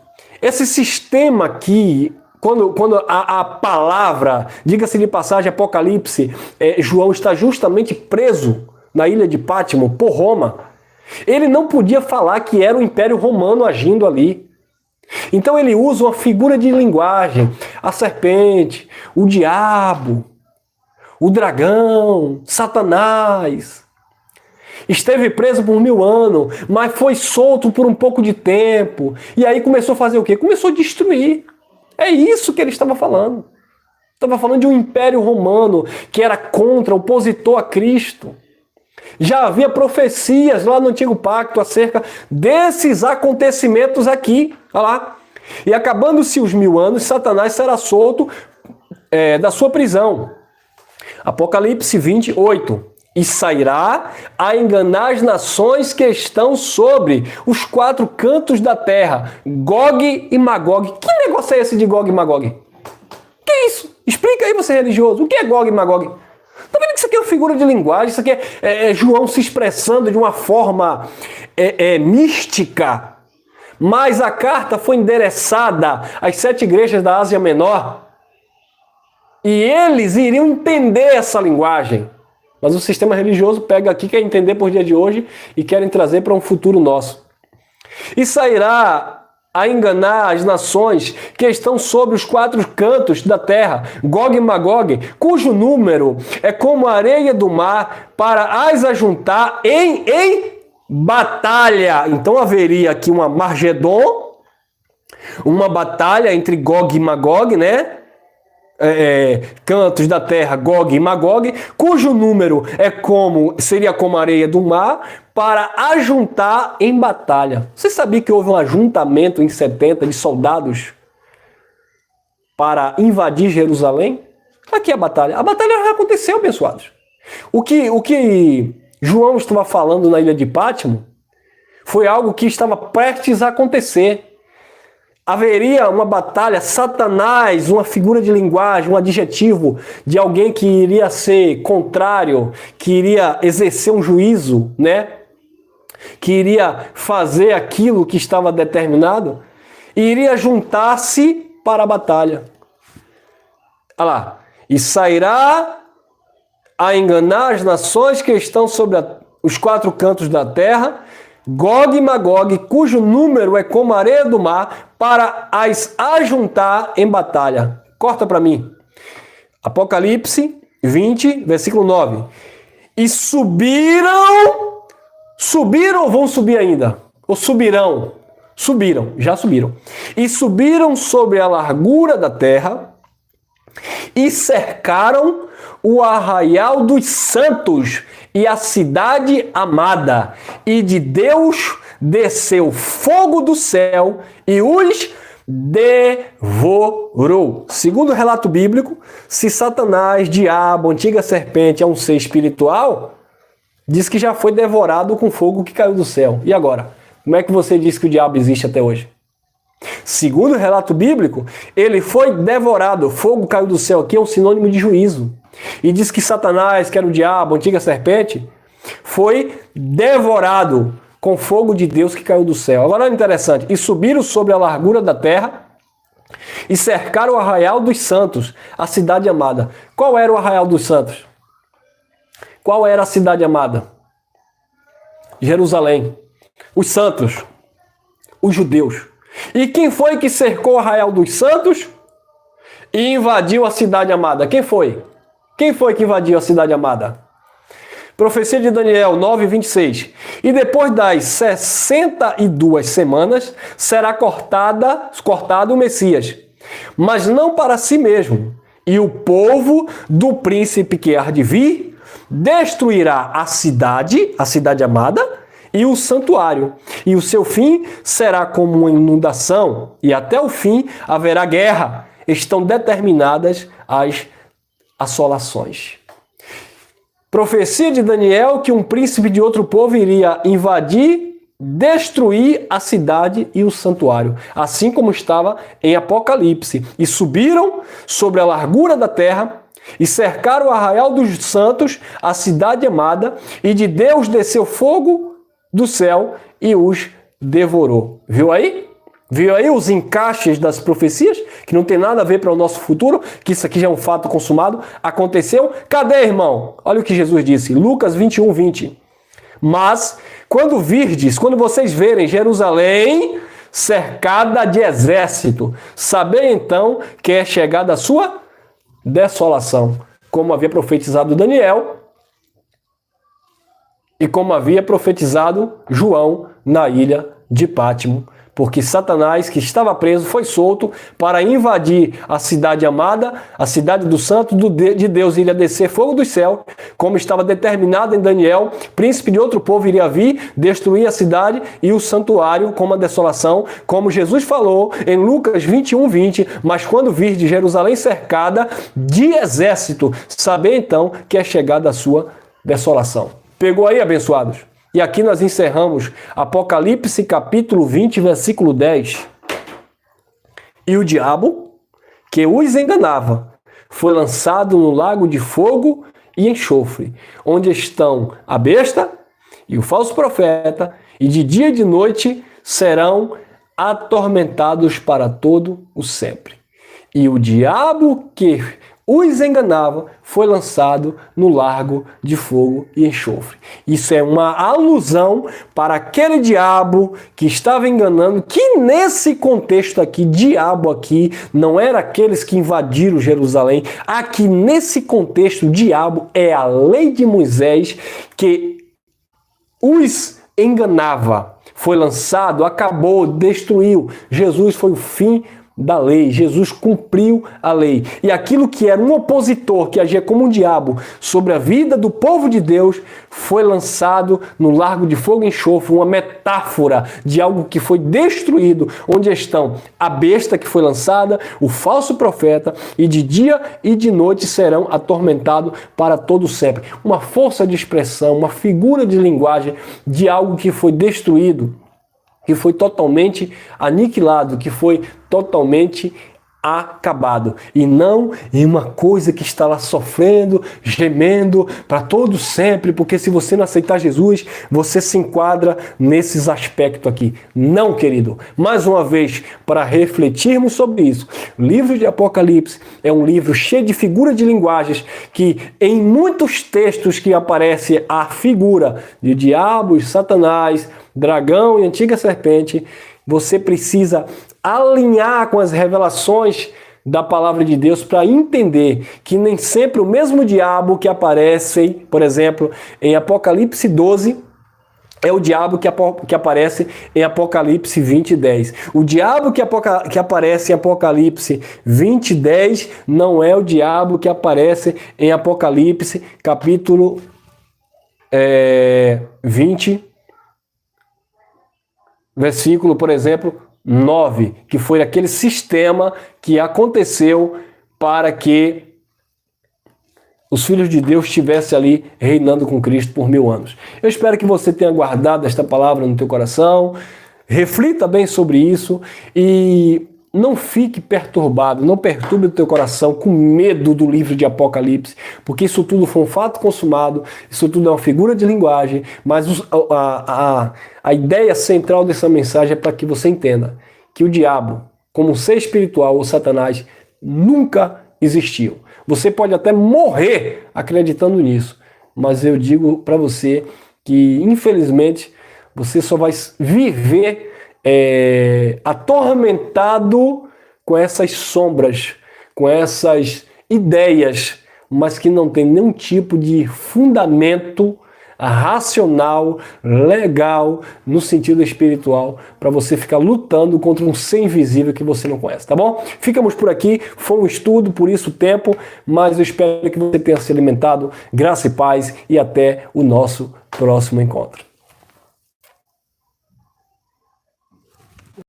esse sistema aqui, quando a palavra, diga-se de passagem, Apocalipse, João está justamente preso na ilha de Pátimo por Roma, ele não podia falar que era o Império Romano agindo ali. Então ele usa uma figura de linguagem, a serpente, o diabo, o dragão, Satanás. Esteve preso por 1000 anos, mas foi solto por um pouco de tempo. E aí começou a fazer o quê? Começou a destruir. É isso que ele estava falando. Estava falando de um império romano que era contra, opositor a Cristo. Já havia profecias lá no Antigo Pacto acerca desses acontecimentos aqui. Olha lá. E acabando-se os 1000 anos, Satanás será solto da sua prisão. Apocalipse 28. E sairá a enganar as nações que estão sobre os 4 cantos da terra, Gog e Magog. Que negócio é esse de Gog e Magog? Que é isso? Explica aí, você religioso. O que é Gog e Magog? Tá vendo que isso aqui é uma figura de linguagem? Isso aqui é João se expressando de uma forma mística. Mas a carta foi endereçada às 7 igrejas da Ásia Menor. E eles iriam entender essa linguagem. Mas o sistema religioso pega aqui, quer entender por dia de hoje e querem trazer para um futuro nosso. E sairá a enganar as nações que estão sobre os 4 cantos da terra, Gog e Magog, cujo número é como a areia do mar, para as ajuntar em batalha. Então haveria aqui uma Margedon, uma batalha entre Gog e Magog, né? Cantos da terra, Gog e Magog, cujo número seria como a areia do mar, para ajuntar em batalha. Você sabia que houve um ajuntamento em 70 de soldados para invadir Jerusalém? Aqui é a batalha. A batalha já aconteceu, abençoados. O que João estava falando na ilha de Pátimo foi algo que estava prestes a acontecer. Haveria uma batalha, Satanás, uma figura de linguagem, um adjetivo de alguém que iria ser contrário, que iria exercer um juízo, né? Que iria fazer aquilo que estava determinado e iria juntar-se para a batalha. Olha lá. E sairá a enganar as nações que estão sobre os 4 cantos da terra, Gog e Magog, cujo número é como a areia do mar, para as ajuntar em batalha. Corta para mim. Apocalipse 20, versículo 9. E subiram ou vão subir ainda? Ou subirão? Subiram, já subiram. E subiram sobre a largura da terra e cercaram o arraial dos santos e a cidade amada, e de Deus desceu fogo do céu e os devorou. Segundo o relato bíblico, se Satanás, diabo, antiga serpente é um ser espiritual, diz que já foi devorado com fogo que caiu do céu. E agora? Como é que você diz que o diabo existe até hoje? Segundo o relato bíblico, ele foi devorado. Fogo caiu do céu aqui é um sinônimo de juízo. E diz que Satanás, que era o diabo, a antiga serpente, foi devorado com fogo de Deus que caiu do céu. Agora é interessante. E subiram sobre a largura da terra e cercaram o arraial dos santos, a cidade amada. Qual era o arraial dos santos? Qual era a cidade amada? Jerusalém. Os santos. Os judeus. E quem foi que cercou o arraial dos santos e invadiu a cidade amada? Quem foi? Quem foi que invadiu a cidade amada? Profecia de Daniel 9:26. E depois das 62 semanas será cortado o Messias, mas não para si mesmo. E o povo do príncipe que há de vir destruirá a cidade amada, e o santuário. E o seu fim será como uma inundação, e até o fim haverá guerra. Estão determinadas as assolações. Profecia de Daniel que um príncipe de outro povo iria invadir, destruir a cidade e o santuário, assim como estava em Apocalipse. E subiram sobre a largura da terra e cercaram o arraial dos santos, a cidade amada, e de Deus desceu fogo do céu e os devorou. Viu aí? Viu aí os encaixes das profecias? Que não tem nada a ver para o nosso futuro, que isso aqui já é um fato consumado, aconteceu. Cadê, irmão? Olha o que Jesus disse, Lucas 21:20. Mas, quando vocês verem Jerusalém cercada de exército, sabei então que é chegada a sua desolação, como havia profetizado Daniel e como havia profetizado João na ilha de Pátimo. Porque Satanás, que estava preso, foi solto para invadir a cidade amada, a cidade do santo de Deus, iria descer fogo do céu, como estava determinado em Daniel, príncipe de outro povo iria vir, destruir a cidade e o santuário como a desolação, como Jesus falou em Lucas 21:20, mas quando vir de Jerusalém cercada de exército, saber então que é chegada a sua desolação. Pegou aí, abençoados? E aqui nós encerramos Apocalipse capítulo 20, versículo 10. E o diabo, que os enganava, foi lançado no lago de fogo e enxofre, onde estão a besta e o falso profeta, e de dia e de noite serão atormentados para todo o sempre. E o diabo que os enganava foi lançado no lago de fogo e enxofre. Isso é uma alusão para aquele diabo que estava enganando, que nesse contexto aqui, diabo aqui, não era aqueles que invadiram Jerusalém. Aqui nesse contexto, o diabo é a lei de Moisés que os enganava. Foi lançado, acabou, destruiu. Jesus foi o fim da lei. Jesus cumpriu a lei. E aquilo que era um opositor, que agia como um diabo sobre a vida do povo de Deus, foi lançado no lago de fogo e enxofre, uma metáfora de algo que foi destruído, onde estão a besta que foi lançada, o falso profeta, e de dia e de noite serão atormentados para todo sempre. Uma força de expressão, uma figura de linguagem de algo que foi destruído, que foi totalmente aniquilado, que foi totalmente acabado. E não em uma coisa que está lá sofrendo, gemendo para todo sempre, porque se você não aceitar Jesus, você se enquadra nesses aspectos aqui. Não, querido. Mais uma vez, para refletirmos sobre isso, o livro de Apocalipse é um livro cheio de figuras de linguagens que em muitos textos que aparece a figura de diabo, Satanás, dragão e antiga serpente, você precisa alinhar com as revelações da palavra de Deus para entender que nem sempre o mesmo diabo que aparece, por exemplo, em Apocalipse 12, é o diabo que aparece em Apocalipse 20:10. O diabo que aparece em Apocalipse 20:10 não é o diabo que aparece em Apocalipse capítulo 20, versículo, por exemplo, 9, que foi aquele sistema que aconteceu para que os filhos de Deus estivessem ali reinando com Cristo por 1000 anos. Eu espero que você tenha guardado esta palavra no teu coração, reflita bem sobre isso e não fique perturbado, não perturbe o teu coração com medo do livro de Apocalipse, porque isso tudo foi um fato consumado, isso tudo é uma figura de linguagem, mas a ideia central dessa mensagem é para que você entenda que o diabo, como um ser espiritual ou Satanás, nunca existiu. Você pode até morrer acreditando nisso, mas eu digo para você que, infelizmente, você só vai viver atormentado com essas sombras, com essas ideias mas que não tem nenhum tipo de fundamento racional, legal, no sentido espiritual, para você ficar lutando contra um ser invisível que você não conhece, tá bom? Ficamos por aqui, foi um estudo, por isso o tempo, mas eu espero que você tenha se alimentado, graça e paz, e até o nosso próximo encontro.